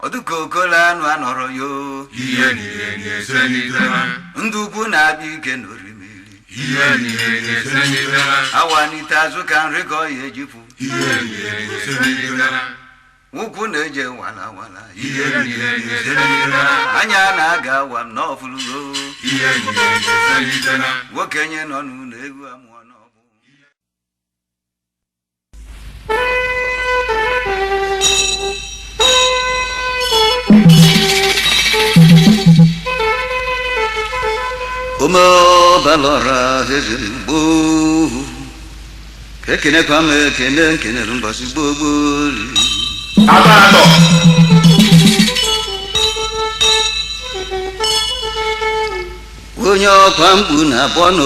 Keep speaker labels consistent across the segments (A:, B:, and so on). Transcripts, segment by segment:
A: Odukokola no anoro yo Nduku na bike no rimili Awani tazu kan reko yejifu Wuku neje wala Anya na ga wam no fulu Wokenye no nu negu amono Omo balora hezimbu Kekene kwame kene rumbasi boboli
B: Abato
A: Onyo kwambu na bono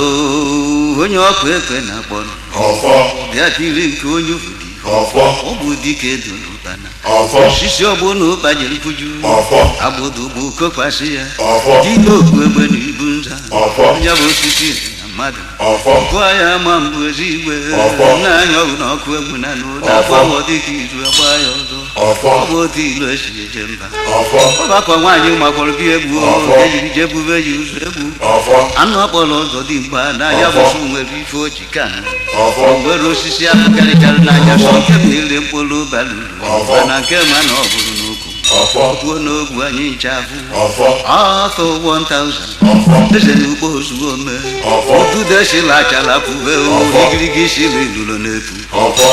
A: Onyo kwekwe na bono
B: Ofo
A: Ya tiri konyo fudi
B: Ofo
A: Obudi kedunu bana
B: Ofo
A: Sisi obono bajeli kuju
B: Ofo
A: Abodu buko kwasi ya
B: Ofo
A: Dilo kwebe ni bunza
B: Ofo
A: Nyabo sisi na mada
B: Ofo
A: Kwa ya mambu eziwe
B: Ofo
A: Na nyo kwebe na no Na kwa wadi kizu ya kwa yozo
B: Ofo
A: Obodi ilo esi jemba
B: Ofo
A: Oba kwa wanyi makwalo biebu Eji jebu veji usebu
B: Ofo
A: Anu apolo zodi mba Na ya busu bifo chikana
B: Ofo
A: Ngwero sisi apukari kalu na ya sonke mile mpolo balu Bana kema no bulu nuku
B: Ofo
A: Kuono guanyi chafu
B: Ofo
A: Arthur 1000
B: Ofo
A: Dese nubo suome
B: Ofo
A: Utu desi la chala pube Igirigi sili lulo nepu
B: Ofo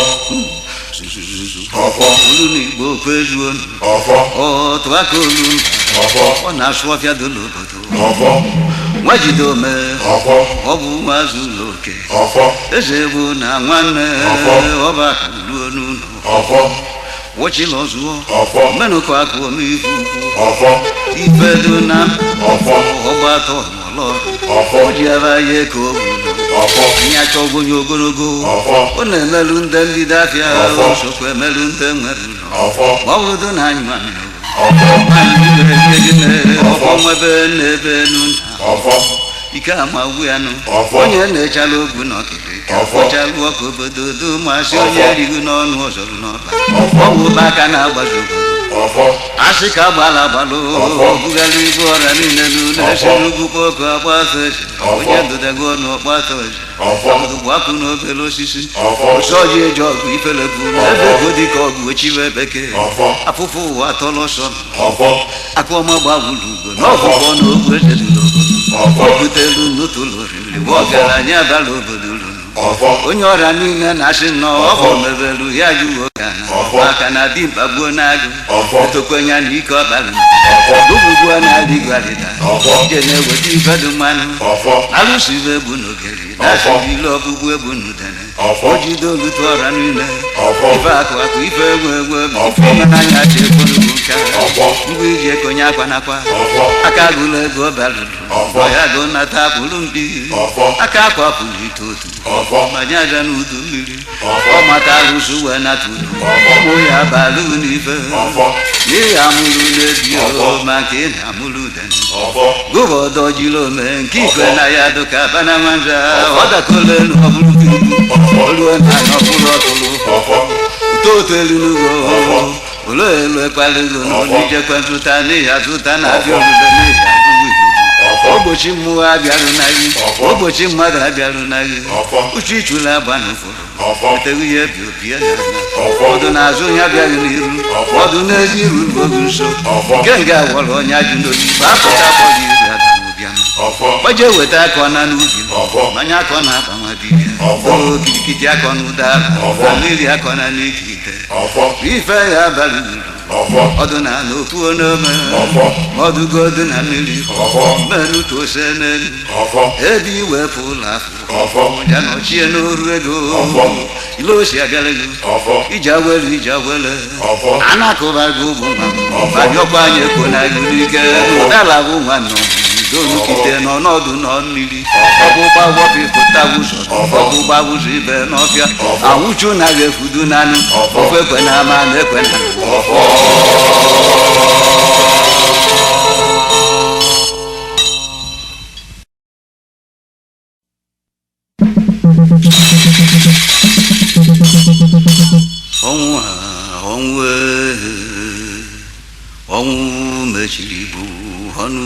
B: Ofo
A: Ulu ni bo kwezuon
B: Ofo
A: Otu akolu
B: Ofo
A: Ona suafia dolo boto
B: Ofo
A: Wajidome
B: Ofo
A: Obu mazuloke
B: Ofo
A: Eze bu na nwanne Oba kaluo nuno
B: Ofo
A: Wachilozuo
B: Ofo
A: Menu kwa kuwa mifu
B: Ofo
A: Ifedu na
B: Ofo
A: Oba to molo
B: Ofo
A: Ojiaba ye kobuno
B: Ofo
A: Nyacho gonyo gorogo
B: Ofo
A: One melunde lidafia
B: Ofo
A: Sokwe melunde mweruno
B: Ofo
A: Mawudu na nywane
B: Ofo
A: Manjure yegine Ofo mwebe nebe nuna
B: Ofo
A: Ika mawuyanu
B: Ofo
A: Onye nechalo ogu n'okiri
B: Ofo
A: Ochalu okobodo du Masi onye rigu n'ọnụ ọzọrụ n'ọba
B: Ofo
A: Ọwụ baka na-agbazi obodo
B: Ofo
A: Asị ka gbala gbalụ Bugara ibu ọra niile n'ụlọ esi n'ugwu kpọkụ agbata ezi Onye ndụdago ọnụ ọkpata ezi Ọgụgụ akụ n'obere osisi Ọsọ ji eji ọgụ ifelepu Ebe ego dịka ọgụ echiwe bekee Afụfụ ụwa tọrọ ọsọ Akụọma gbawuru ugo N'ọgụgụ n'ogwu eze dị n'obodo O butelu n'ụtụlụ oriri Ọgaranya bara obodo ruru Onye ọrịa niile na-asị nnọọ ọhụ mebelu ya juo kana Maka na dimkpa gbuo n'agụ Etokwenya na ike ọkpara Lụgbugbuo na-adịghị arịda Je na-eweta ifedu mmanụ Alụsibe egbu n'ogeri Na-asịrị ile ọgbụgbụ egbu n'udene O jide olutu ọrịa niile Ife akụ ife egwu Ife ịmanya chekwunubu nka Ngwa iji ekonye akwa nakwa Aka agụla ego balụrụ Ọya go nata pụrụ mpi Aka akwa pụrụ itotu Manya aja n'udu mmiri Ọ mata arụsụ wee nata udu Ụmụ ya balụ n'ife N'ihi amụrụ n'ebi ma nke ị na-amụrụ udene Gụbọdọ jiri ome nke ikwe na ya dụka bana nwanja Ọ dakọle n'ọbụrụ bibu Oluo na n'ọbụrụ ọtụrụ Utoto elu n'ugbo Ụlọ elu ekpaligo n'ọnụ ijekwe ntụta n'ihi azụta na-abịa orube n'ihi agụgụ Ogbochi mmụọ abịarụ na gị Ogbochi mmadụ abịarụ na gị Uche ichula agba n'ụfọdụ Eteghị ya bi obi ya n'anya Ọdụ n'azụ ya bịaghị n'iru Ọdụ n'ezi iru n'ogu nso Nke nga gwọrọ onye ajụ n'obi Apụta akpọghị iri ada n'ụbịama Gbaje weta akọ na n'ubi Manya akọ na akpa nwa dibịa Okirikiti akọ n'ụdara Mmiri akọ na n'ikite Ife ya abalị uru Ọdụ na n'okwu onome Ọdụgodu na mmiri Mmerụ tose n'elu Ebe iwepụ ụlọ afọ Ya nọchie n'oru ego Ilosi agalego Ije awele Anakụba gị ụgbụ nwa Banyọkwa anyị ekwo na gị n'ike Ụdala bụ nwa nọ Dolukite n'ọnọdụ nọ mmiri Ọgbụgba wọpịpụta ụzọ Ọgbụgba ụzọ ibe n'ọfịa Anwụchu na ga-efudu n'anụ Ofe ekwe na ama na ekwe na ọnwụ ọnwụ mechiri bụ ọnụ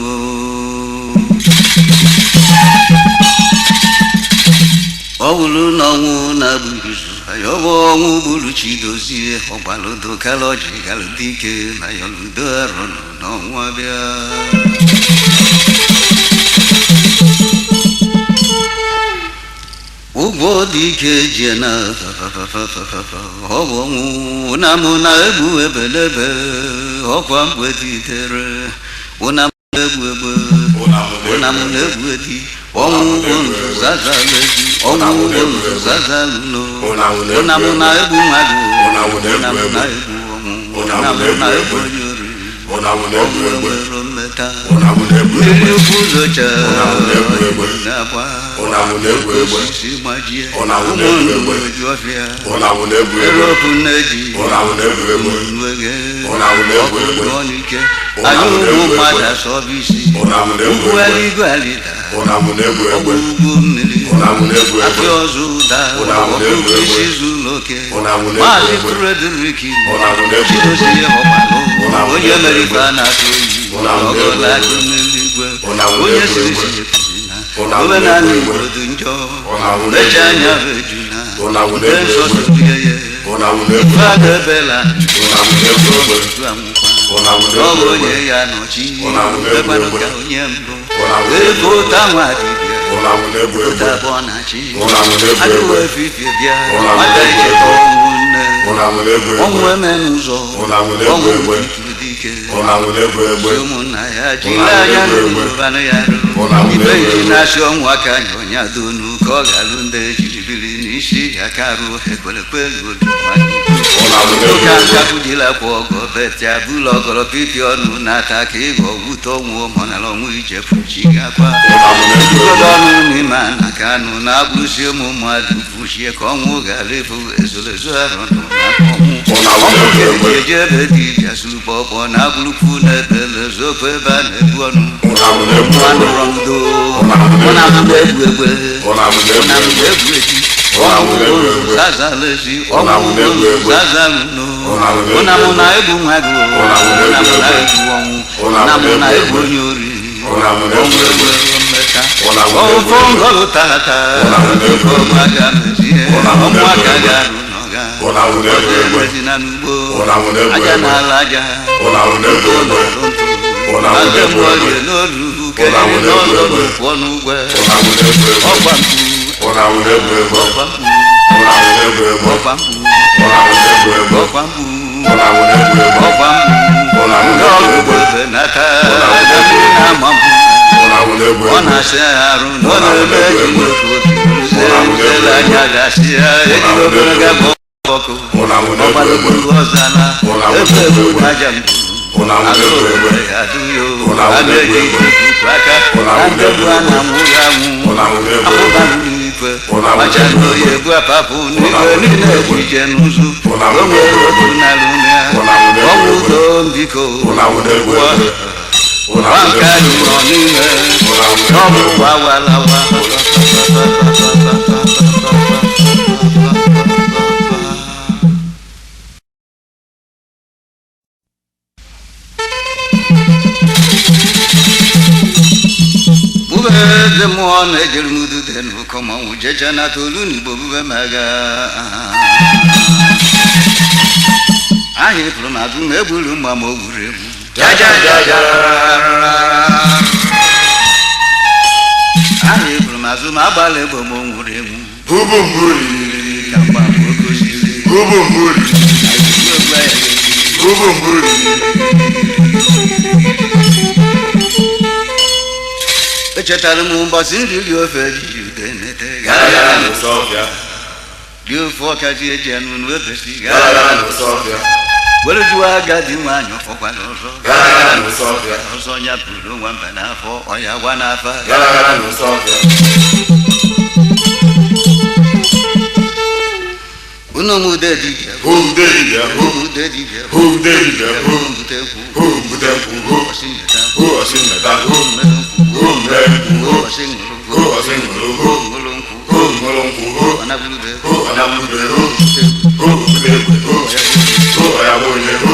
A: ọ bụrụ na ọnwụ na-abụghị izu ya bụ ọnwụ gburu Chidozie ọgbalodo kalọji galụdike na ya ludo arụ n'ọnwa bịa ụgwọ dị ike ji na ọ bụ ọnwụ na mụ na-egbu ebelebe ọkwa mgbeditere ụna m na-egbu egbe ụna m na-egbu edi ọnwụ bụ ndụ zazalezi ọnwụ bụ ndụ zazalụlo ụna m na-egbu mmadụ ụna m na-egbu ọnwụ ụna m na-egbu onye ori ọgwụrụ mmeta mmiri ukwu zocha na-agba osisi gbajie ụmụndụ eju ọfịa eropu nneji nwege ọkụkụ ọnụike anyị ụmụ mmadụ asọbụ isi ugwu eluigwe alịda ọgbụrugwu mmiri akpị ọzọ ụda ọkụkụ isi zuru oke maazị Frederick Chidozie ọgbalụ onye mere ife a na-atụ oyi ọgọladụ n'eluigwe onye siri omenala Igbo dị njọ mecha anya bụ ejuna nke nsọ sobie ya ife adebela ọbụ onye ya nọchi ekwanụ ka onye mbụ ego ụta nwa dibịa ụta abụọ na-achị adịwa efifie bịa nwata icheta ọnwụ nne ọnwụ eme n'ụzọ ọnwụ dike ụmụnna ya jiri anya n'ụbanụ ya ibe iji na-asị ọnwụ aka anya ọnya donu ka ọ ga-alụ ndị ejiri biri n'isi ya karuo ekwerekwe oge akapụjila kwa ọgọ betia bụlọ ọgọrọ pipi ọnụ na-ata ka ịghọ wute ọnwụ mọnara ọnwụ ijefuchi gakwa ogodo ọnụ n'ime ana ka anụ na-abụrụsi ụmụ mmadụ fuchie ka ọnwụ ga-alịfụ ezolezo arụ ndụ na ọnwụ ga-eji ebe dibịa sụrụkpọkpọ na agbụrụkwu na ebele zokwu ebe a na-ebu ọnụ anụrọ ndo ụna m na-egbu egbe ụna m na-egbu eti ọnwụ zazalezi ọnwụ zazalụno ụna m na-egbu mmadụ ụna m na-egbu ọnwụ ụna m na-egbu onye ori ọnwụ egbe mmeta ọfọ ngọlụ tata ọmụaka mezie ọmụaka ga-arụ n'ọga ọdịrezina n'ugbo aja n'ala aja aja mụọrie n'olu kere n'ọzọ n'ụkwụ n'ugwe ọgba ọ na-asị arụ na ọ na-eme ejile anya gasị ya ejiri obere gaba ọkụ ọgbalụgburu ọzala ebe egbu aja mkpụrụ alụobodo ya duyo a na-eji ikuku aka na ndegbu a na-anwụghị anwụ apụbalụ ikwe macha na oyi egbu apapụ n'igwe niile ejije n'ụzụ o nwere otu narị ume ya ọnwụ udo mbiko ụwa nke anyị nọ n'ime n'ọbụ ụwa walawa eze mmụọ na-ejere n'udude n'ụkọ mmanwụ jecha na tolu n'Igbo bube maga ahịa pụrụ n'azụ ma egburu mma ma o gburu egbu ahịa pụrụ n'azụ ma agbala egbo ma o nwuru egbu ka mgba oke osisi echetara m ụbọchị nri ofe jiri ude nete dị ofe ọkazi eji anụ n'obesi were jụọ agadi nwaanyị ọfọkwala ọzọ ya bụrụ nwamba n'afọ ọya gwa n'afa unu mude dibịa
B: Oh,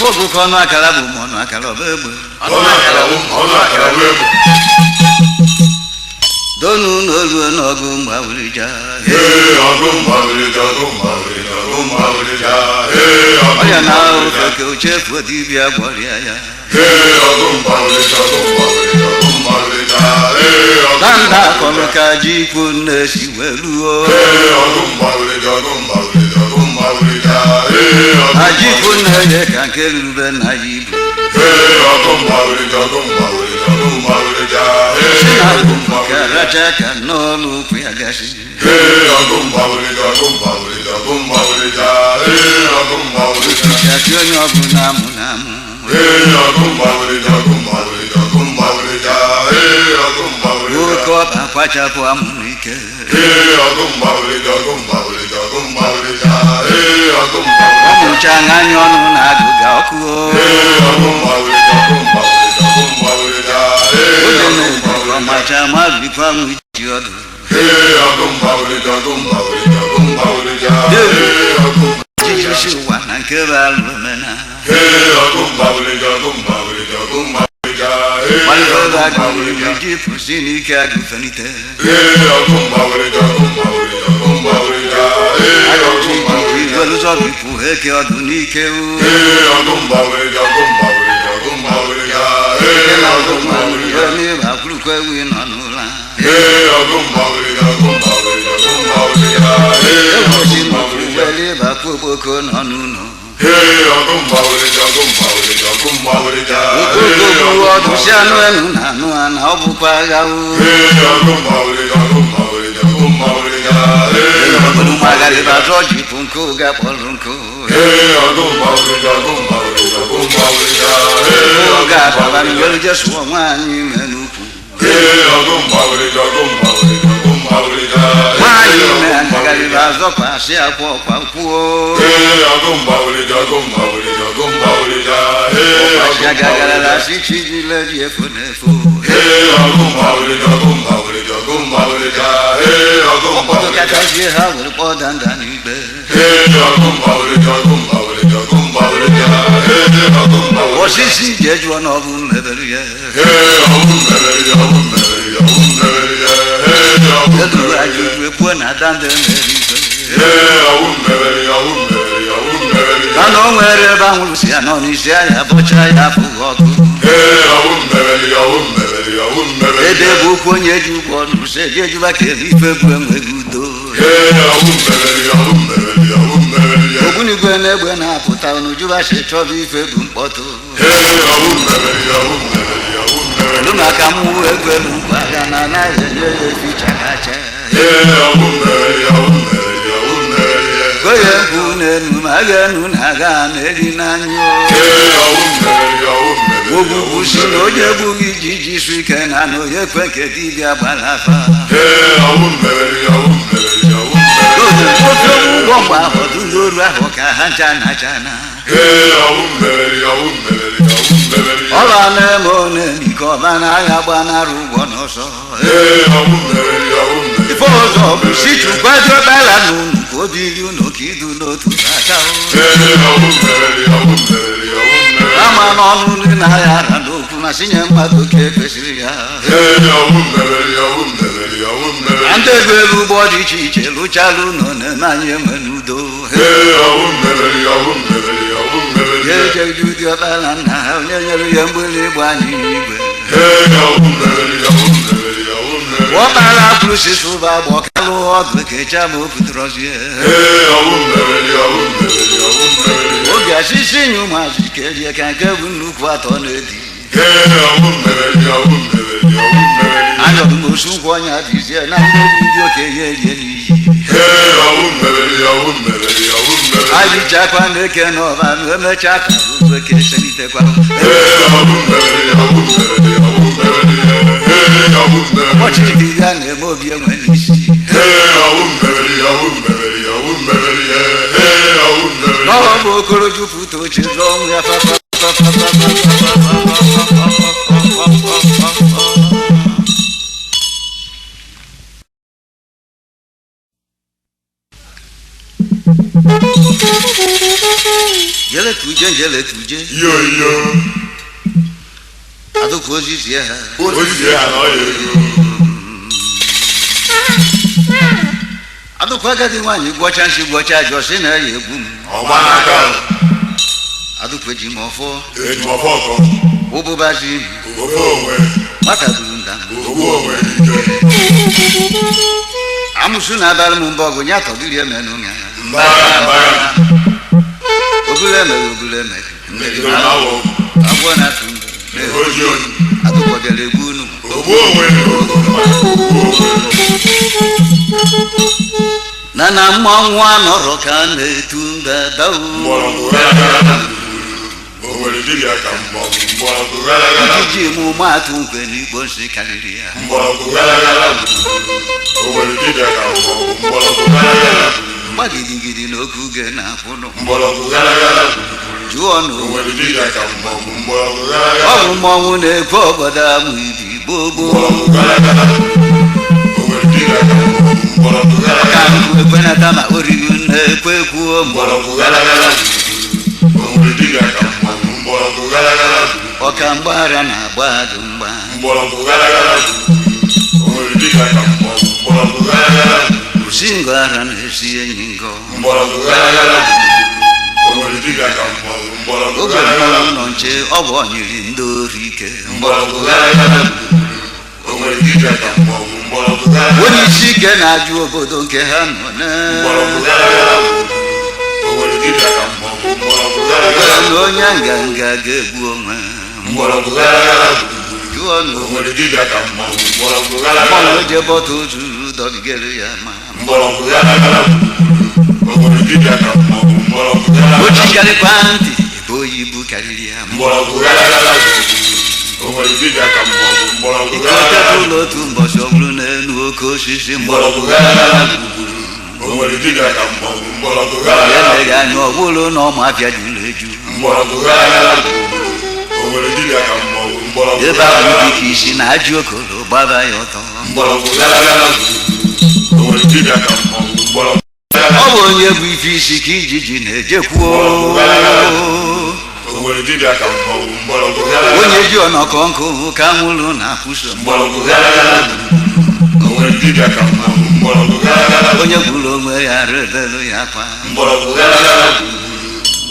A: Fogo kono akala bu mono akala bebe donu nolu nogu mawlija oya na o ke o chef di bia gboria ya danda kono ka ji kunne si welu o aji kunne ye kan kelu ben aji karacha kanolu kuyagashi chakyo bunamu namu uko pacha kwa munike omuchanganyo nunaduga okuo udene macha mavi kwa mwijiodu jijishu wanankeba lumena walibaba kumiji pusini kadu fanite adoti waluzo bipuhe ke odunike u ni bakulu kwe winanula wele bakuboko nanuno Ando musukwanya dizie na ndị okenye eri. Anyị chakwa n'eke n'ọba emecha ka ugbo keselitekwa. Ọchịchị ya na-eme obi enwe n'isi. N'ọbụ okoro jupụta oche ọnwụ ya papa. Jele tuje.
B: Yo.
A: Ado cozizie ha.
B: Cozizie ha no yo.
A: Ado kwaga di nwanyi gwocha josi na yegbu m.
B: Obanaka.
A: Ado kweji mofo.
B: Eji mofo ko.
A: Obubazi.
B: Obuwe.
A: Mata durunda.
B: Obuwe.
A: Amusu na dal mu mbogo nya to biri emenu nya.
B: Mbaya.
A: Oguleme.
B: Ngejo nawo.
A: Abona tumbe.
B: Ojo.
A: Ado kodele gunu.
B: Obuwe.
A: Nana mwa noro ka na-etumba dawo.
B: Owere dibia ka mgbọrọgwụ gara.
A: Iji mụ matụ nkwe n'igbo nsi karịrị ya.
B: Mgbọrọgwụ gara. Owere dibia ka mgbọrọgwụ gara.
A: Gbagidigidi n'oke uge na-akwụnụ.
B: Mgbọrọgwụ gara.
A: Jụọ nụ.
B: Owere dibia ka mgbọrọgwụ gara.
A: Ọ bụ mmọnwụ na-ekwe obodo amụ ibi gbogbo.
B: Mgbọrọgwụ gara. Owere dibia ka mgbọrọgwụ gara.
A: Ka nkwu ekwenata ma oriri na-ekwe ekwuo
B: mgbọrọgwụ gara. Owere dibia ka mgbọrọgwụ gara.
A: Ọka mgbara na-agba adụ mgba.
B: Mgbọrọgwụ gara. Owere dibia ka mgbọrọgwụ gara.
A: Usi ngara na-esi enyi ngọ.
B: Mgbọrọgwụ gara. Owere dibia ka mgbọrọgwụ
A: Oge
B: gara.
A: nọ nche ọ bụ ọnyiri ndị ori ike.
B: Mgbọrọgwụ gara. Owere dibia ka mgbọrọgwụ gara.
A: Onye isi ike na-ajụ obodo nke ha nọ na.
B: Mgbọrọgwụ gara. Owere dibia ka mgbọrọgwụ gara.
A: Na onye nganga ga-egbu onwe.
B: Mgbọrọgwụ gara.
A: Jụọ nụ.
B: Owere dibia ka mgbọrọgwụ gara.
A: Mmanwụ eje bọta otu dọbigere ya ma.
B: Mgbọrọgwụ gara. Owere dibia ka mgbọrọgwụ gara.
A: O chikarịkwa ntị ebe oyibo karịrị ya.
B: Mgbọrọgwụ gara. Owere dibia ka mgbọrọgwụ gara.
A: Ikoteta ụlọ otu mbọchị ọ bụrụ n'elu oke osisi
B: Mgbọrọgwụ gara. Owere dibia ka mgbọrọgwụ gara.
A: ya eleghị anya ọ bụrụ na ọma afịa juru eju.
B: Mgbọrọgwụ gara. Owere dibia ka mgbọrọgwụ
A: Ebe
B: gara.
A: ahụ dịka isi na ajị okolo gbaba ya ọtọ.
B: Mgbọrọgwụ gara. Owere dibia ka mgbọrọgwụ gara.
A: Ọ bụ onye bụ ife isi ka ijiji na-ejekwuo.
B: Owere dibia ka mgbọrọgwụ gara.
A: Onye ji ọnọkọ nkụ ka nwụrụ na-akwụso.
B: Mgbọrọgwụ gara. Owere dibia ka mgbọrọgwụ gara.
A: Onye gburu onwe ya redelu ya akwa.
B: Mgbọrọgwụ gara.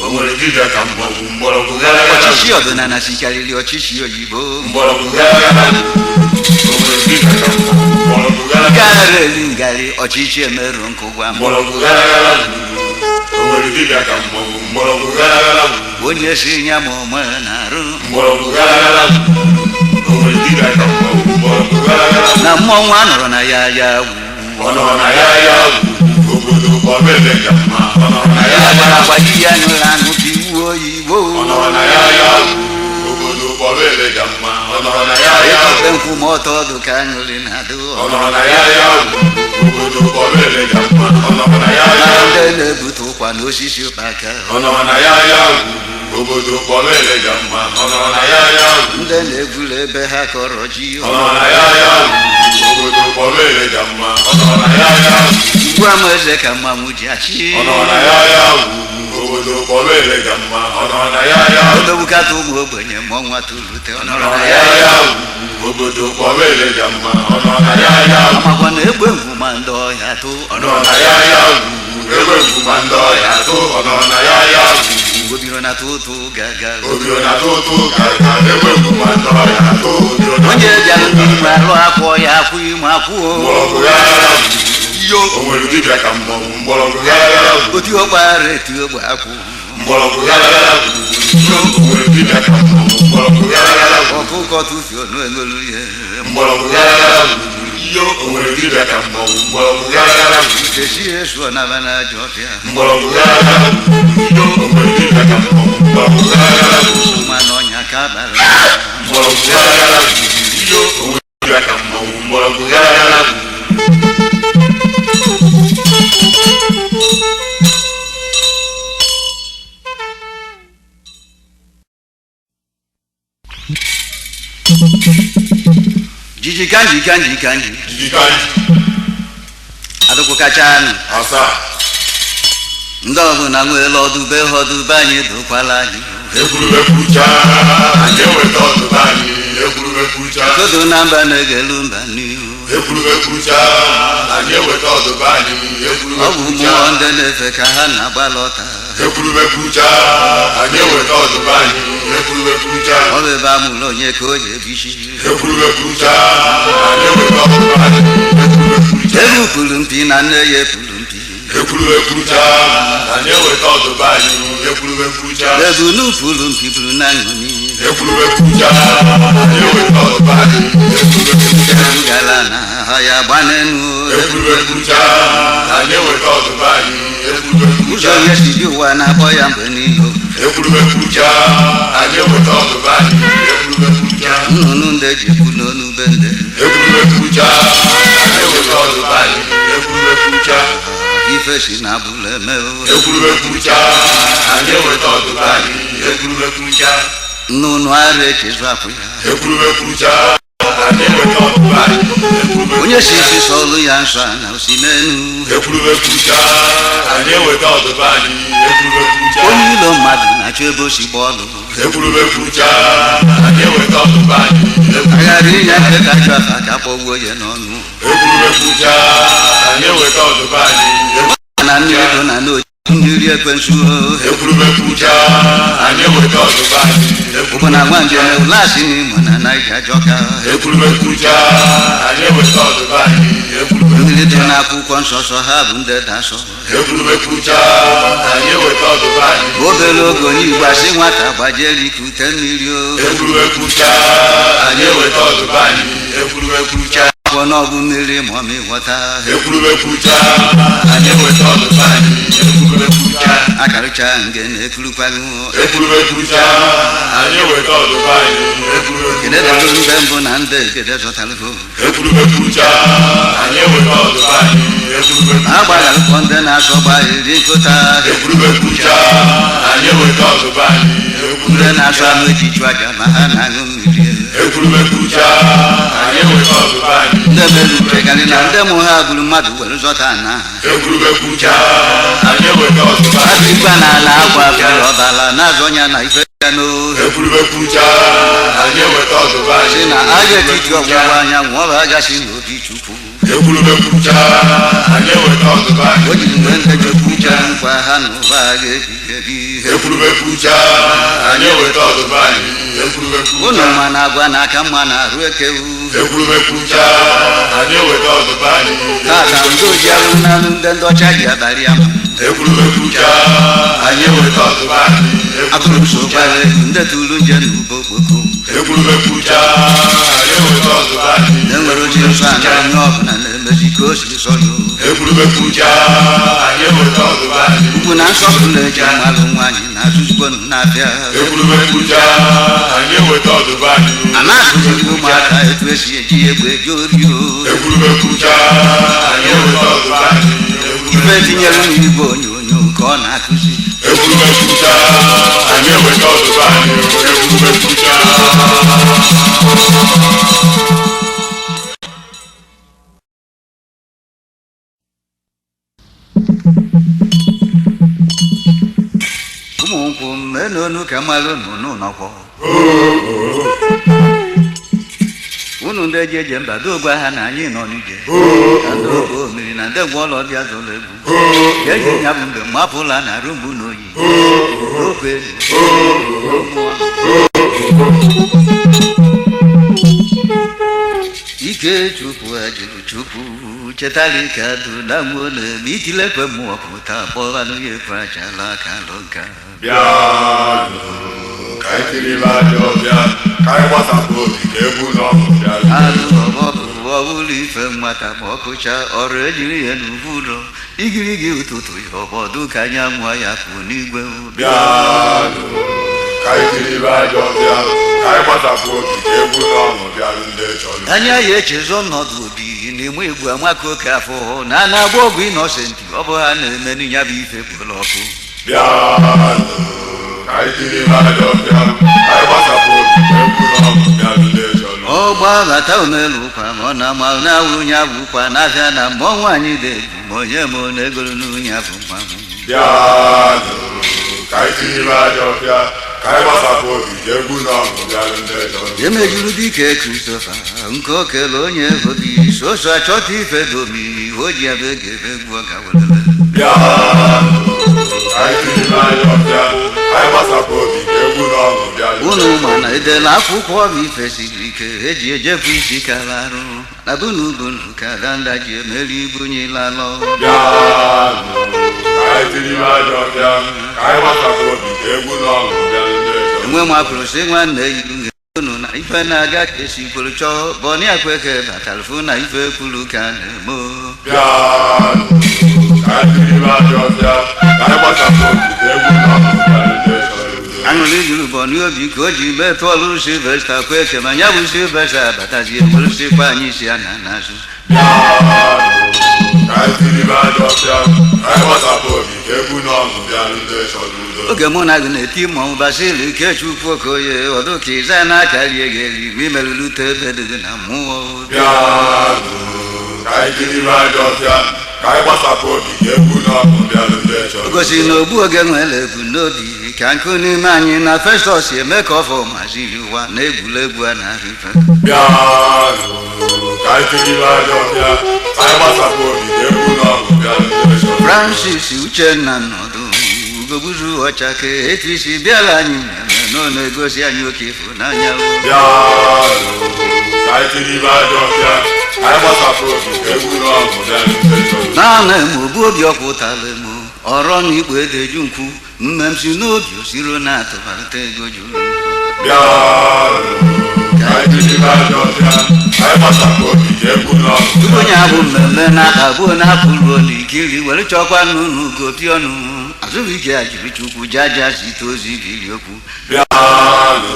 B: Owere dibia ka mgbọrọgwụ gara.
A: Ọchịchị ọdịnala sikarịrị ọchịchị oyibo.
B: Mgbọrọgwụ gara. Owere dibia ka mgbọrọgwụ gara.
A: Gara eli ngarị ọchịchị emerụ nkụgwa.
B: Mgbọrọgwụ gara. Owere dibia ka mgbọrọgwụ gara.
A: Onye si ya ma ọma na-arụ.
B: Mgbọrọgwụ gara. Owere dibia ka mgbọrọgwụ gara.
A: Na mmọnwụ a nọrọ na ya wu.
B: Ọ nọ na ya obodo ọbele ka mma. Ọ nọ na
A: Ya gbara agbaji ya nyụrụ anụ ka iwu oyibo.
B: Ọ nọ na ya obodo ọbele ka mma. Ọ nọ na ya
A: Ekpe nkwụ ma ọtọ ọdụ ka anyụrị na-adụ.
B: Ọ nọ na ya obodo ọbele ka mma. Ọ nọ na ya
A: Ndị na-ebute ụkwa n'osisi ụkpaka.
B: Ọ nọ na ya obodo ọbele ka mma. Ọ nọ na ya
A: Ndị na-egwuru ebe ha kọrọ ji.
B: Ọ nọ na ya obodo ọbele ka mma. Ọ nọ na ya
A: Ugbu ama eze ka mmanwụ ji achị.
B: Ọ nọ na ya obodo ọbele ka mma. Ọ nọ na ya
A: Odogwukata ụmụ ogbenye ma ọnwa tolute. Ọ nọrọ na
B: ya
A: ya.
B: obodo ọbele ka mma. Ọ nọ na ya
A: Amakwa na egbe ngwu ma ndị ọhịa too. Ọ
B: Ọ
A: nọrọ
B: nọ na ya ebe mfuma ndị ọhịa too. Ọ nọ na ya
A: Obiro na tụtụ gaga.
B: Obiro na tụtụ gaga. Ebe mfuma ndị ọhịa too.
A: Onye bịara n'ime alụ akwọ ya akwụ ime akwụo.
B: Mgbọrọgwụ gara.
A: Yo.
B: Onwere dibia ka mgbọrọgwụ gara.
A: Otu ọgbara etu ogbe akwụ.
B: Mgbọrọgwụ gara. onwere dibịa ka mmanwụ mgbọrọgwụ gara
A: ọkụkọ tụfio n'elu ya
B: mgbọrọgwụ gara iyo onwere dibịa ka mmanwụ mgbọrọgwụ gara
A: kechi esuo na bana ajọ ọfịa
B: mgbọrọgwụ gara iyo onwere dibịa ka mmanwụ mgbọrọgwụ gara
A: mmanụ ọnya ka bara
B: mgbọrọgwụ gara iyo onwere dibịa ka mmanwụ mgbọrọgwụ gara
A: Jiji kanji adụkwụ kachanụ
B: asa
A: ndị ọbụla nwere ọdụbe ha ọdụbe anyị dokwala anyị
B: ekwurubekwucha anyị eweta ọdụbe anyị ekwurubekwucha
A: kodo na mba na-egelu mba n'ihu
B: ekwurubekwucha anyị eweta ọdụbe anyị
A: ọ bụ mmụọ ndị na-efe ka ha na-agbalị ọta
B: ekwurubekwucha anyị eweta ọdụbe anyị ekwurubekwucha
A: ọ bụ ebe amụrụ onye ka o ji ebichi
B: ekwurubekwucha anyị eweta ọdụbe anyị ekwurubekwucha
A: elu pụrụ mpi na nne ya epụrụ mpi
B: ekwurubekwucha anyị eweta ọdụbe anyị ekwurubekwucha
A: ebu n'upụrụ mpi pụrụ na nṅomi
B: ekwurubekwucha anyị eweta ọdụbe anyị ekwurubekwucha
A: ngala na ha ya gbanenu
B: ekwurubekwucha anyị eweta ọdụbe anyị
A: ụzọ
B: ekwurubekwucha
A: onye si dị ụwa na-akpọ ya mgbe niile
B: ekwurubekwucha anyị eweta ọdụbe anyị ekwurubekwucha
A: nnụnụ ndị ji ekwu n'onu be ndị
B: ekwurubekwucha anyị eweta ọdụbe anyị ekwurubekwucha
A: ife si na abụla eme
B: ekwurubekwucha anyị eweta ọdụbe anyị ekwurubekwucha
A: nnụnụ ara echezu akwụ ya
B: ekwurubekwucha anyị eweta ọdụbe anyị ekwurubekwucha
A: onye si isi sọlụ ya nsọ na osi n'enu
B: ekwurubekwucha anyị eweta ọdụbe anyị ekwurubekwucha
A: onye ilo mmadụ na-achọ ebe o si gba ọlụ
B: ekwurubekwucha anyị eweta ọdụbe anyị
A: aghara inye nke ka ajọ afa ka kpọgbuo ya n'ọnụ
B: ekwurubekwucha anyị eweta ọdụbe anyị
A: na mmiri ego na n'oji mmiri ekwensu
B: ekwurubekwucha anyị eweta ọdụbe anyị
A: ụbụ na nwa njem ụlasị n'imo na naija jọka
B: ekwurubekwucha anyị eweta ọdụbe anyị
A: mmiri dị n'akwụkwọ nsọ sọ ha bụ ndị dasọ
B: ekwurubekwucha anyị eweta ọdụbe anyị
A: obere oge onye igbo asị nwata gbajere ikute mmiri o
B: ekwurubekwucha anyị eweta ọdụbe anyị ekwurubekwucha
A: afọ n'ọgụ mmiri ma ọmị ghọta
B: ekwurubekwucha anyị eweta ọdụbe anyị ekwurubekwucha
A: akarịcha nge na-ekurukwaghị
B: ekwurubekwucha anyị eweta ọdụbe anyị
A: kede
B: ekwurubekwucha
A: dọrọ ndị mbụ na ndị egede zọtalụgo
B: ekwurubekwucha anyị eweta ọdụbe anyị ekwurubekwucha
A: agbagharakwọ ndị na-asọ gba iri nkụta
B: ekwurubekwucha anyị eweta ọdụbe anyị
A: ndị na-asọ anụ eji chụ aja ma ha na-aṅụ mmiri
B: ekwurubekwucha anyị eweta ọdụbe anyị
A: ndị merụ chegarị na ndị mụ ha gburu mmadụ were zọta na
B: ekwurubekwucha anyị eweta ọdụbe
A: adụ
B: anyị
A: igwe na ala akwa fere ọbala na-azọ ya na ife ya n'ohe
B: ekwurubekwucha anyị eweta ọdụbe
A: si
B: anyị
A: na agha etiti ọwụwa anyanwụ ọ bụ agasi n'obi chukwu
B: ekwurubekwucha anyị eweta ọdụbe anyị
A: o jiri mgbe ndị jekwucha nkwa ha na ụba agha ebighị ebi
B: ekwurubekwucha anyị eweta ọdụbe anyị ekwurubekwucha
A: ụnụ ma na agwa na aka mma na arụ ekewu
B: ekwurubekwucha anyị eweta ọdụbe anyị
A: tata ndị ojiarụ nanụ ndị ọcha ji abalị ama
B: ekwurubekwucha anyị eweta ọdụbe anyị
A: akụrụ sokwara egwu ndị tụrụ nje na ube okpoko
B: ekwurubekwucha anyị eweta ọdụbe anyị
A: ndị nwere oji nsọ ana onye ọbụla na-emezi ka o si sọ ya
B: ekwurubekwucha anyị eweta ọdụbe anyị
A: ugwu na nsọpụrụ eji amalụ nwaanyị na azụzugonu na-abịa
B: ekwurubekwucha anyị eweta ọdụbe anyị
A: a na-akụziri ụmụaka etu esi eji egbe eji ori o
B: ekwurubekwucha anyị eweta ọdụbe anyị
A: ife tinyere m igwe onyonyo ka ọ na-akụzi
B: ekwurubekwucha anyị eweta ọdụbe anyị ekwurubekwucha
A: ụmụ nkwụ menonu ka mmalụ nụnụ nọkwọ unu ndị eji eje mba dogwa ha na anyị nọ n'ije na ndị oge omiri na ndị ngwa ọlọ bịa zọrọ egwu eji ya bụ mgbe mapụla na arụ mgbu n'oyi ofe ike chukwu ajụrụ chukwu chetara ike adụ na nwụọ na-eme itilekwe mmụọ pụta kpọrọ anụ ya efu achala aka alụ nka
B: bịanụ ka anyị tiri ajọ ọbịa ka anyị gbasapụ obi ka egwu na ọṅụ bịa
A: anụ ọbọbụ ọbụla ife nwata ma ọkụcha ọrụ ejiri ya n'uvu ụlọ igirigi ụtụtụ ya ọbọdụ ka anyanwụ ya pụ n'igwe
B: bịanụ ka anyị tiri ajọ ọbịa ka anyị gbasapụ obi ka egwu na ọṅụ bịa ndị chọrọ
A: anya ya echezọ ọnọdụ obi na-enwe egwu amaka oke afọ na a na-agba ọgwụ ịnọsentị ọ bụ ha na-eme ya bụ ife kpụrụ ọkụ
B: bịanụ ka anyị tiri ajọ ọbịa ka anyị gbasapụ obi ka egwu na ọṅụ bịa ndị chọrọ
A: ọgba bata omelu ụkwa ma ọ na-ama na-awụ nya bụ ụkwa n'afịa na mmụọ nwaanyị dị ma onye ma ọ na-egolu n'unye bụ mmanwụ
B: bịanụ ka anyị tiri ajọ ọbịa ka anyị gbasapụ obi ka egwu na ọṅụ bịa ndị chọrọ
A: emejuru dike Christopher nke okele onye obi soso achọta ife domi o ji ebe ga-ebe egwu ọka welele
B: bịanụ ka anyị tiri ajọ ọbịa ka anyị gbasapụ obi ka egwu na ọṅụ bịa
A: unu mana edela akwụkwọ bụ ife siri ike eji ejepụ isi kara arụ na bunubunu ka danda ji emeri ibu nyilalọ
B: bịanụ ka anyị tiri ajọ ọbịa ka anyị gbasapụ obi ka egwu na ọṅụ bịa ndị chọrọ
A: enwe mapụrụ si nwanne yi unu na ife na-aga ka esi kwuru chọọ bọni akweke batalụfụ na ife kwuru ka na-emo
B: bịanụ ka anyị tiri ajọ ọbịa ka anyị gbasapụ obi ka egwu na ọṅụ bịa ndị chọrọ
A: aṅụrị juru bọni obi ka o ji metụ ọlụ Silvesta kweke ma ya bụ Silvesta batazie bụrụsikwa anyị isi a na n'azụ
B: bịanụ ka anyị tiri ajọ ọbịa ka anyị gbasapụ obi ka egwu na ọṅụ bịa ndị chọrọ udo
A: oge mụ na gị na-eti mmọnwụ Basili Ikechukwu Okoye ọdụ ka ịza na-akarịa gị eri ma imerụlute ebe dị gị na mmụọ
B: bịanụ ka anyị tiri ajọ ọbịa ka anyị gbasapụ obi ka egwu na ọṅụ bịa ndị chọrọ
A: gosi na ogbu oge nwere ebumnobi ka nkụ n'ime anyị na Festus eme ka ọfọ maziri ụwa na egwuregwu a na-ahụ ife
B: bịanụ ka anyị tiri ajọ ọbịa ka anyị gbasapụ obi ka egwu na ọṅụ bịa ndị chọrọ
A: Francis Uchenna nọdụ ugogbuzu ọchake etu isi bịala anyị mmemme na ọ na-egosi anyị oke ịfụnanya
B: bịanụ ka anyị tiri ajọ ọbịa ka anyị gbasapụ obi ka egwu na ọṅụ bịa ndị chọrọ
A: naanị m ogbu obi ọkwụtala m ọrọ na igbo edeju nkwu mmem si n'obi osiro na-atụbalite ego juru
B: bịanụ ka anyị tiri ajọ ọbịa ka anyị gbasapụ obi ka egwu na ọṅụ
A: tupu onye abụ mmemme na-akagbuo na-apụruo n'ikiri were chọkwa n'ụlọ gopi ọnụ azụbụike ya jiri chukwu jaja site ozi biri okwu
B: bịanụ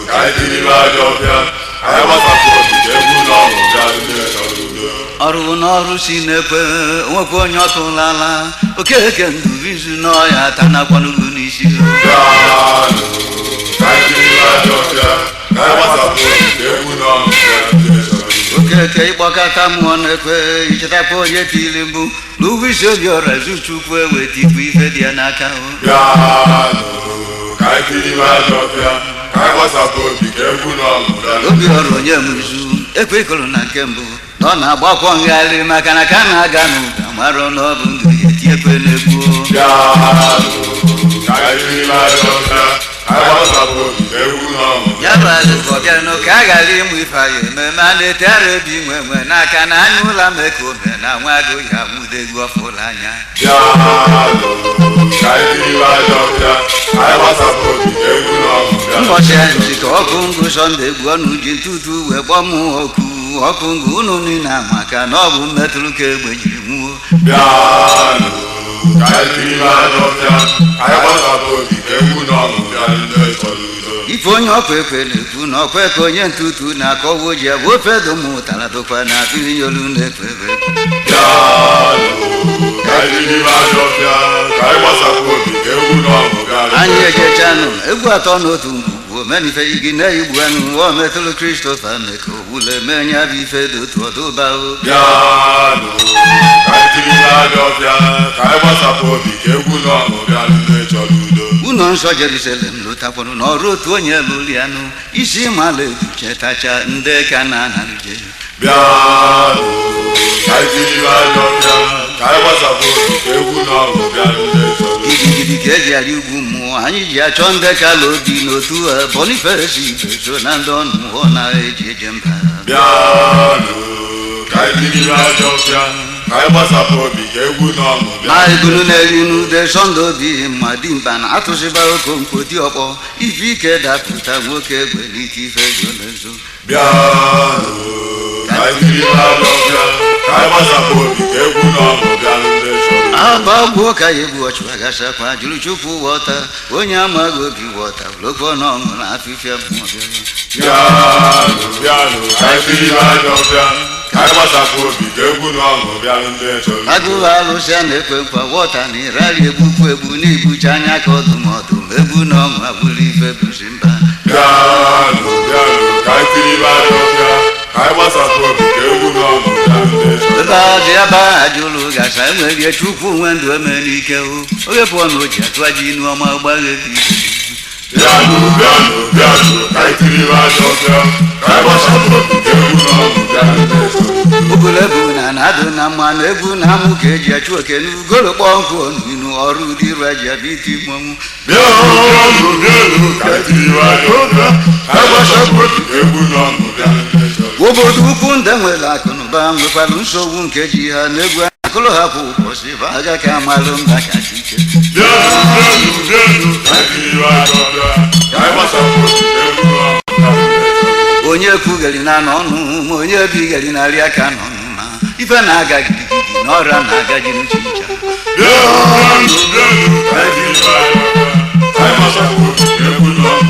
B: ka anyị tiri ajọ ọbịa ka anyị gbasapụ obi ka egwu na ọṅụ bịa ndị chọrọ udo
A: ọrụ n'ọrụ si na-ekwe nwekwa onye ọtụlala okeke ndubizu n'ọya tanakwanugu n'isi
B: bịanụ ka anyị tiri ajọ ọbịa ka anyị gbasapụ obi ka egwu na ọṅụ bịa ndị chọrọ udo
A: okeke ịkpọkọta mmụọ na-ekwe ichetakwa onye tiri mbụ na ugwu isi obi ọra Chukwu ewetipụ ife dị ya n'aka
B: bịanụ ka anyị tiri ajọ ọbịa ka anyị gbasapụ obi ka egwu na ọṅụ bịa
A: obi ọrụ onye mụzu ekwe ịkụrụ na nke mbụ na ọ na-agbakwọ ngharị maka na ka a na-aga n'ụga marụ na ọ bụ ndụ ya eti ekwe na-egbu
B: bịanụ ka anyị tiri ajọ ọbịa ka anyị gbasapụ obi ka egwu na ọṅụ
A: ya bụ azụ ka ọ bịaranụ ka a ghara ịmụ ife anyị ememe a na-etegharị obi nwe nwe n'aka na anya ụla mee ka ome na nwa agụ ya nwudegwu ọfụla anya
B: bịanụ ka anyị tiri ajọ ọbịa ka anyị gbasapụ obi ka egwu na ọṅụ bịa
A: ụbọchị anyị si ka ọkụ ngụ Sọnde gbuo ọnụ ji ntụtụ wee kpọọ m oku ọkụ ngụ unu niile maka na ọ bụ mmetụrụ ka egbe jiri nwuo
B: bịanụ ka anyị tiri ajọ ọbịa ka anyị gbasapụ obi ka egwu na ọṅụ bịa ndị chọrọ udo
A: ife onye ọkwa ekwe na-ekwu na ọkwa ekwe onye ntụtụ na-akọwa oji bụ ofe domụtara dokwa na apịrịnyolu na-ekwe
B: bịanụ ka anyị tiri ajọ ọbịa ka anyị gbasapụ obi ka egwu na ọṅụ bịa
A: anyị ejechanụ egwu atọ n'otu ngwugwu omenife igi na-igbu anụ ọ metụrụ Christopher meka owule menye bụ ife dị otu ọdụbahụ
B: bịanụ ka anyị tiri ajọ ọbịa ka anyị gbasapụ obi ka egwu na ọṅụ bịa ndị chọrọ udo
A: ụlọ nsọ Jerusalem lụtakwara na ọrụ otu onye lụrianụ isi mala egwu chetacha ndị ka na-anarije
B: bịanụ ka anyị tiri ajọ ọbịa ka anyị gbasapụ obi ka egwu na ọṅụ bịa ndị chọrọ udo
A: gidigidi ka eji arị ugwu mmụọ anyị ji achọ ndị kala obi n'otu Boniface Ibe so na ndị ọnụ mmụọ na-eji eje mba
B: bịanụ ka anyị tiri ajọ ọbịa ka I was a poppy, a good on.
A: I couldn't know the Shondo my dimpan, Atoshibao Compoti Opo, if he cared that I woke up when he fell.
B: Piano, I was a poppy, a good on.
A: About work I watch Wagasha, Juchu water, when Yamago water, look for no, I feel
B: Piano, I feel like I was a poppy, a good on.
A: I go out and for water, and rally a book, Buchana, Cotomoto, Ebuno, I will leave a Bushimba.
B: Piano, I feel like I was a poppy, a good on.
A: The Bajaba, Julugas, I will get two and to America, or upon which I tried you know my body.
B: Piano, I feel like I was a poppy, a good on.
A: Ubulabuna, Aduna, Manebuna, Mukeja, Chuaken, Golopon, or Rudy Raja, Biti Mom.
B: I feel like I was a poppy, a good on.
A: Wobodukun, them were like on Bam, Palunso, Keji, Negua, Kolohapu, Posivaga, Kamalum, Nakati.
B: I feel like I was a poppy, a good on.
A: Onye Pugalina, no, Moya Bigalina, Canon, if an agagi, nor an agagi chicha.
B: I feel like I was a poppy, a good on.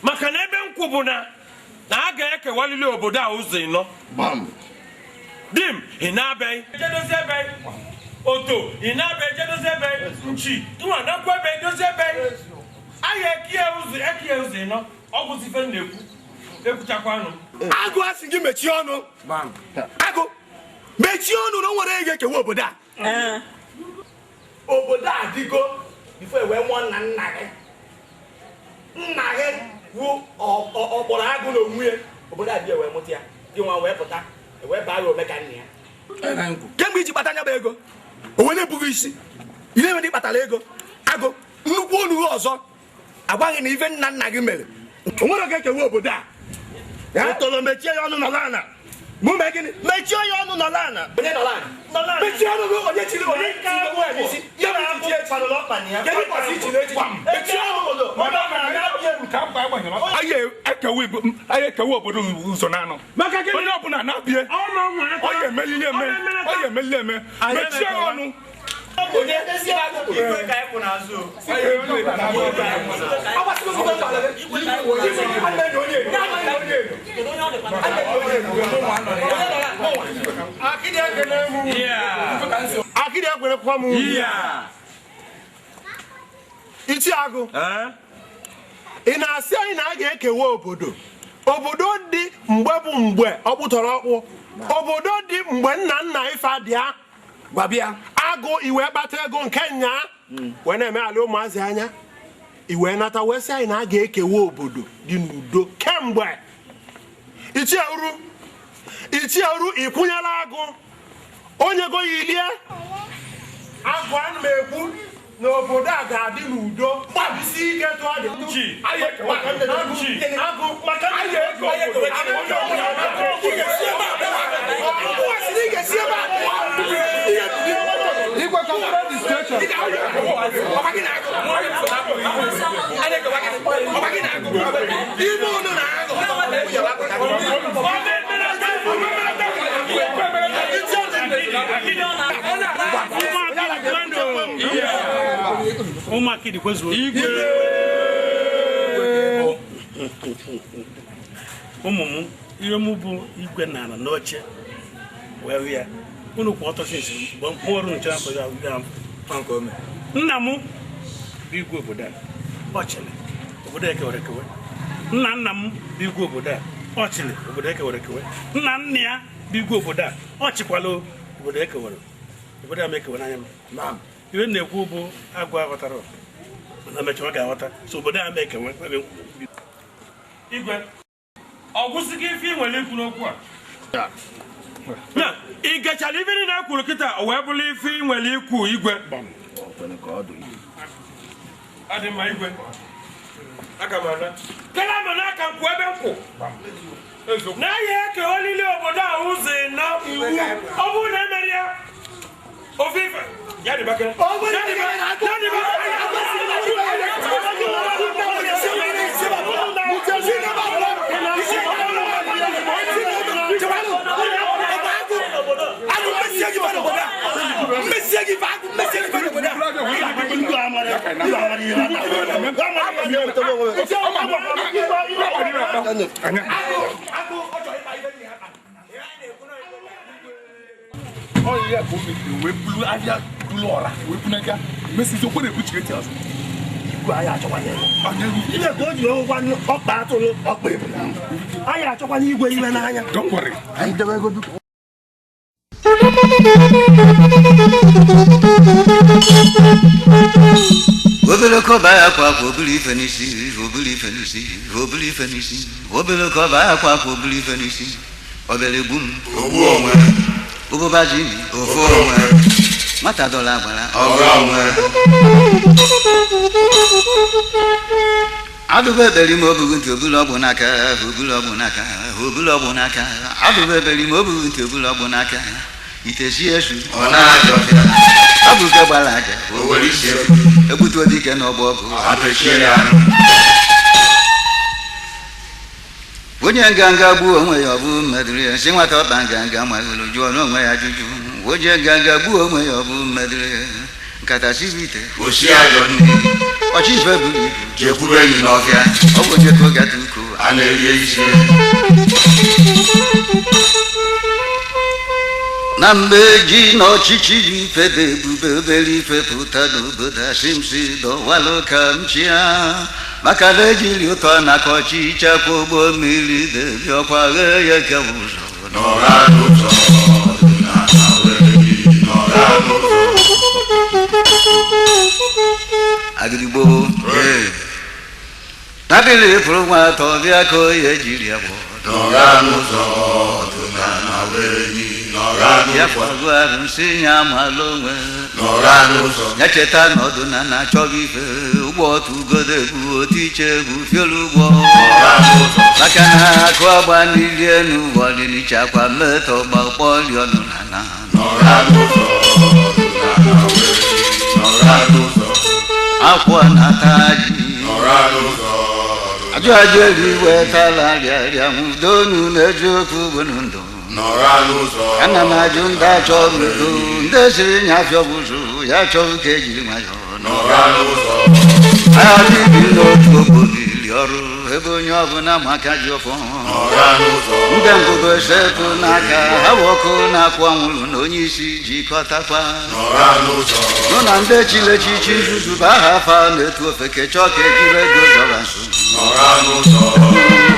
C: Maka na ebe nkwu na aga ekewalili obodo a ụzọ ịnọ dim inabe jedoze ebe oto inabe jedoze ebe nchi nwa na kwa ebe doze ebe aya ekie ụzọ ịnọ ọgwụ sife na-ekwu ekwuchakwanụ
D: agụ asị gị mechie ọnụ agụ mechie ọnụ na o nwere ege kewa obodo a obodo a dịgo bifo ewe mụọ nna nna gị wu ọkpọrọ agụ na onwe ya obodo a dị ewe mụta ya gị nwa wee pụta wee baa ya omeka nna ya kemgbe iji kpata anya bụ ego o wee na-ebughị isi ị na-enwe ndị kpatara ego agụ nnukwu olu ọzọ agwaghị na ife nna nna gị mere o nwere oge ekewa obodo a tolo mechie ya ọnụ n'ala ana mụ mee gịnị mechie ya ọnụ n'ala ana onye n'ala ana mechie ọnụ gị onye chiri onye isi ya bụ ichi echi ya bụ kwasị ichi n'echi mechie ọnụ obodo anyị ekewa obodo ụzọ n'anọ onye ọbụla na-abịa ọ ga-emelili eme mechie ọnụ onye ife ka ịkwụ n'azụ akịdị ekwere kwa m iti agụ ị na-asị anyị na a ga-ekewa obodo dị mgbe bụ mgbe ọkpụtọrọ ọkpụ obodo dị mgbe nna nna ife adịa gwabịa agụ iwe kpata ego nke nya wee na-eme ala ụmụazị anya iwe nata wee sị anyị na a ga-ekewa obodo dị n'udo kemgbe ichieru ịkwụnyela agụ onye go ya ilie agụ ana m ekwu na obodo a ga-adị n'udo gbabisi ike tụọ dị
C: Umakidi kwezu ụmụmụ ihe mụ bụ igwe n'ala n'oche wee ya unu kwa ọtọ sisi ọrụ nche akọ ya nna m bụ igwe obodo a ọchịrị obodo ekewere ekewe nna nna m bụ igwe obodo a ọchịrị obodo ekewere ekewe nna nna ya bụ igwe obodo a ọchịkwala obodo ekewere obodo a ma ekewe n'anya m ihe na-ekwu bụ agụ aghọtara na mechaa ọ ga-aghọta so obodo a ma ekewe igwe ọgwụsị gị ife ị nwere ikwu n'okwu a ị gachara ife niile kwuru kịta o wee bụrụ ife ị nwere ikwu igwe
D: ọkwene ka ọ dị
C: adị mma igwe aga m ana kele m n'aka nkwụ ebe nkwụ n'ahịa eke olili obodo a ụzọ ịnọ iwu ọ bụrụ na emere ya ofufe ya dị bakere
B: Oh yeah, we blue area blue ora. We punaga. Messi so put a butcher tells.
D: Aya achọkwa ile ka o ji ọgwa ọkpa atụrụ ọkpa ebula anya achọkwa n'igwe iwe n'anya.
B: Don't worry.
D: Anyị debe ego dupu.
A: Obele koba ya kwa obili fenisi, obili fenisi, obili fenisi. Obele koba ya kwa obili fenisi. Obele bum,
B: Obu onwe.
A: obo baji,
B: Ofu onwe.
A: mata dola gbara.
B: Ọga onwe.
A: Adube beli mo bu nti obulo bu naka, obulo bu naka, obulo bu naka. Adube beli mo bu nti obulo bu naka. Itesi esu,
B: Ona ajọfia.
A: abuke gbalaja.
B: Oweri ise.
A: Ebutu odike na ọgbọ ọgụ.
B: Apechie anụ.
A: Onye nganga gbuo onwe ya ọ bụ mmadụ ya si nwata ọkpa nganga magolo jụọ n'onwe ya ajụjụ. Onye nganga gbuo onwe ya ọ bụ mmadụ ya nkata siri ite.
B: Osi ajọ ndị.
A: Ọchị ife buru ibu.
B: Jekwuru enyi n'ọfịa.
A: Ọ bụ onye ka ọ gata uko.
B: A na-erie isi.
A: Na mgbe ji na ọchịchị ji ife dị ebube obere ife pụta n'obodo asimsi dọwalụ ka m chịa maka na ejiri ụtọ na ka ọchịchakwa ụgbọ mmiri debi ọkwa ghee ya ka ụzọ
B: N'ọra n'ụzọ. Ọdịnala were gị. N'ọra n'ụzọ.
A: agịrịgbo nabịrị pụrụ nwa atọ bịa ka onye jiri ya gbọ
B: N'ọra n'ụzọ. Ọdịnala were gị. N'ọra
A: ya
B: n'ụzọ.
A: kwago arụ nsị ya amala onwe
B: N'ọra n'ụzọ.
A: ya cheta n'ọdụ na na-achọghị ife ụgbọ otu ugodo ebu otu iche bụ fiolu ụgbọ
B: N'ọra n'ụzọ.
A: maka na akụ agba n'ili enu ọdịnichakwa mmetọ gbakpọli ọnụ na na
B: N'ọra n'ụzọ. Ọdịnala were gị. N'ọra n'ụzọ.
A: akwọ na-ata ji
B: N'ọra n'ụzọ.
A: ajụ ajụ elu wetala rịarịa nwudonu na-eji okwu gbunu ndụ
B: N'ọra n'ụzọ.
A: ana m ajụ ndị achọghị udo ndị siri nyafịọ bụzụ ya chọghị ka ejiri nwayọọ
B: N'ọra n'ụzọ.
A: agha bibi n'otu obodo iri ọrụ ebe onye ọbụla maka ji ọfọ
B: N'ọra n'ụzọ.
A: ndị ngụgụ esepụ n'aka ha bụ ọkụ na-akwụ anwụrụ na onye isi jikọtakwa
B: N'ọra n'ụzọ.
A: nụ na ndị chilechichi nzuzu bụ aha afa na-etu ofeke chọọ ka ejiri ego zọba nso
B: N'ọra n'ụzọ.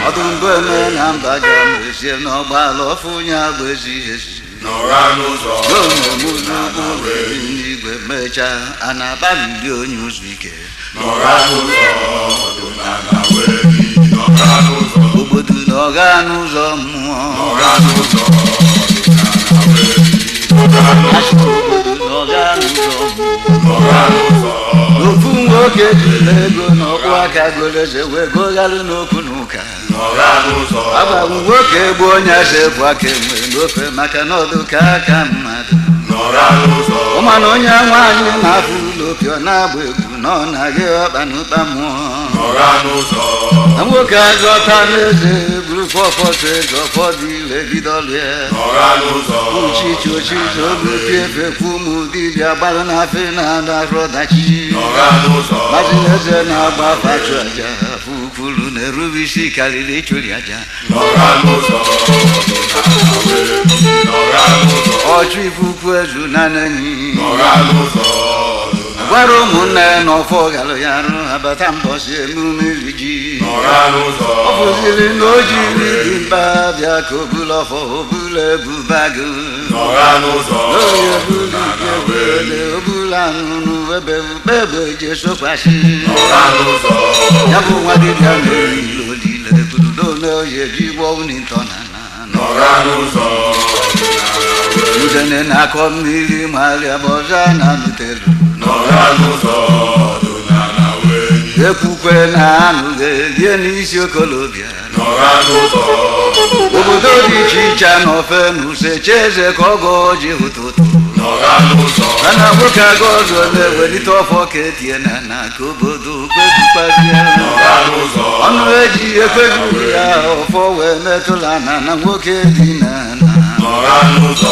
A: ọdụ mbụ eme na mba ga mezie n'ọgbaala ọfụ onye agba ezi ezi
B: N'ọra n'ụzọ.
A: n'igwe mechaa a na-akpalili onye ụzọ ike
B: N'ọra n'ụzọ. Ọdịnala were gị. N'ọra n'ụzọ.
A: obodo na ọga n'ụzọ mmụọ
B: N'ọra n'ụzọ. Ọdịnala were gị. N'ọra n'ụzọ.
A: obodo na ọga n'ụzọ mmụọ
B: N'ọra n'ụzọ.
A: ofu nwoke jiri ego n'ọkpụ aka goleze wee goghalụ n'okwu n'ụka
B: N'ọra n'ụzọ.
A: agbanwe nwoke bụ onye eze bụ aka enwe n'ofe maka na ọdụ ka aka mmadụ
B: N'ọra n'ụzọ.
A: ụmana onye nwaanyị na-afụ ụlọ pịọ na-agba egwu na ọ na-agị ọkpa n'ụkpa mmụọ
B: N'ọra n'ụzọ.
A: na nwoke azọta n'eze buru fọfọsọ ego ụfọdụ ilegide ọlụ ya
B: N'ọra n'ụzọ.
A: uchichi ochichi obupi efekwu ụmụ dibịa gbalụ na-afe na-ada afọ ọdachi
B: N'ọra n'ụzọ.
A: mazi eze na-agba fachụ aja afọ ukwulu na-erube isi karịrị ịchụri aja
B: N'ọra n'ụzọ. Ọdịnala were gị. N'ọra n'ụzọ.
A: ọchụ ifufu ezu na n'enyi
B: N'ọra n'ụzọ.
A: gwara ụmụnne ya na ọfọ galụ ya arụ abata mbọsi emume iri ji
B: N'ọra n'ụzọ.
A: ọ bụziri na o jiri dị mba bịa ka obula ọfọ obula ebubago
B: N'ọra n'ụzọ.
A: onye bulu ike bụele obula anụnụ ebe egbe je sokwasị
B: N'ọra n'ụzọ.
A: ya bụ nwa dibịa meriri olile bududo na oye ji gbọọ n'ịtọ na na
B: N'ọra n'ụzọ. Ọdịnala were gị.
A: udene na-akọ mmiri marịa bụ ọzọ na nutelu
B: nọra n'ụzọ ọdụ n'ala wee
A: ekwukwe na anụ ga-elie n'isi okolobịa
B: nọra n'ụzọ
A: obodo dị iche iche n'ofe n'usechi eze ka ọgọ ji ụtụtụ
B: nọra n'ụzọ
A: mana nwoke aga ọzọ na-ewelite ọfọ ka etie na na ka obodo kpebukwazie
B: nọra n'ụzọ
A: ọnụ eji ekpebi ya ọfọ wee metụla na na nwoke dị na na
B: nọra n'ụzọ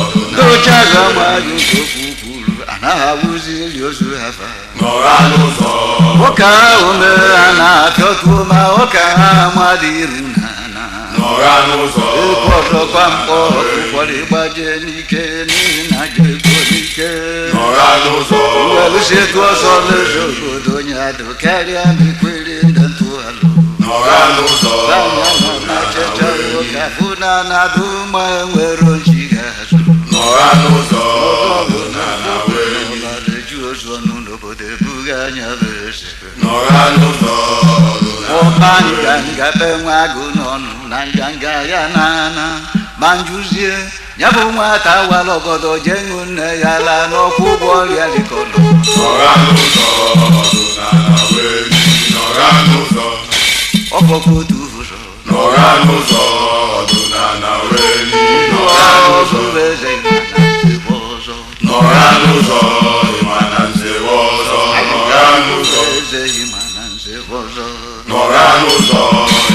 B: ọdụ
A: n'oche aga mmadụ nke okwu kwuru anaghị awụzili ozu hafa
B: nọra n'ụzọ
A: nwoke ahụ mere ha na-apịọtuo ma nwoke ha mmadụ iru na na
B: nọra n'ụzọ
A: ekwu ọzọkwa mkpọ ụfọdụ ịgbaje n'ike n'ihi na je ego n'ike
B: nọra n'ụzọ
A: welụsi etu ọsọ lezo obodo onye adụ karịa mekwere ndị ntụalụ
B: nọra n'ụzọ
A: anya nọ na checha nwoke afụ na na-adụ ma nwere oji ga-azụ
B: nọra n'ụzọ ọdụ n'ala wee
A: ọlareju ozu ọnụ n'obodo ebughị anya bụ eze
B: nọra n'ụzọ ọdụ
A: ọba nganga be nwa agụ n'ọnụ na nganga ya na-ana ma njụzie ya bụ nwata wara ọgọdọ jee ṅụ nne ya laa n'ọkwụ ụgwọ ọrịa likọlọ
B: nọra n'ụzọ ọdụ n'ala wee nọra n'ụzọ
A: ọbọkwa otu ụzọ
B: nọra n'ụzọ ọdụ n'ala wee nọra n'ụzọ
A: ọzọ eze na nsebe ọzọ
B: nọra n'ụzọ ịma na nzewe ọzọ nọra n'ụzọ
A: eze ịma na nsebe ọzọ
B: nọra n'ụzọ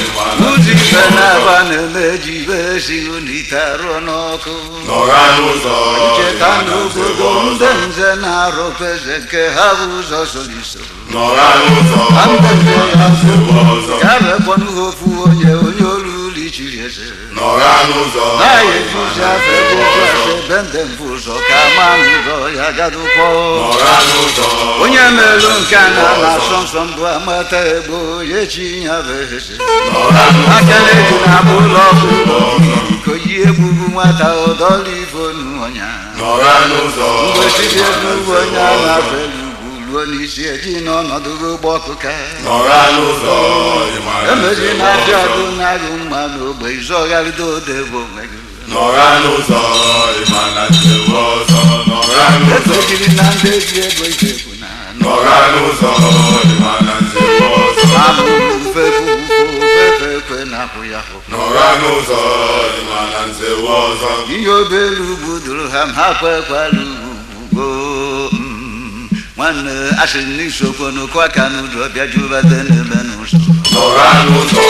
B: ịma na
A: ụzọ ife na-aba na-eme ji ibe esighị n'ite arụọ n'ọkụ
B: nọra n'ụzọ
A: cheta
B: ịma na nzewe
A: n'obodo
B: ọzọ
A: ndị nze na-arụkwa eze nke ha bụ ụzọ soliso
B: nọra n'ụzọ ịma na nzewe ọzọ
A: ka rekwanụ ha ofu onye olu ụlọ ichiri eze
B: nọra n'ụzọ
A: naghị ejuzi afọ ebe otu ase ebe ndị mbụ ụzọ ka ma ụzọ ya gadụkwọ
B: nọra n'ụzọ
A: onye merụ nke a na-asọ nsọ mbụ amata egbo ya echi ya bụ eze
B: nọra n'ụzọ
A: akara eji na-abụ ụlọ ọgwụ iko yi egbugbu nwata ụdọọlụ ifonu ọnya
B: nọra n'ụzọ
A: mgbe siri egbu onye a na-afelu ugwu ruo n'isi eji n'ọnọdụ ụgbọ ọkụka
B: nọra n'ụzọ ịma na
A: emezi
B: nzewe
A: na-abịa
B: ọzọ
A: agụ na-agụ mma n'ogbe izọgharịdo odebo onwe gị
B: nọra n'ụzọ ịma na nzewe ọzọ nọra n'ụzọ
A: ekpejiri na ndị eji ego ikekwu na
B: nọra n'ụzọ ịma na nzewe ọzọ
A: abụrụ fefe ekwe na-akwụ ya hụ
B: nọra n'ụzọ ịma na nzewe ọzọ
A: ihe obere ugwu duru ha ma ha kwekwara ugwu nwanne asị n'isokwu n'okwu aka n'ụdọ bịa jubata n'ebe n'ụzọ
B: nọra n'ụzọ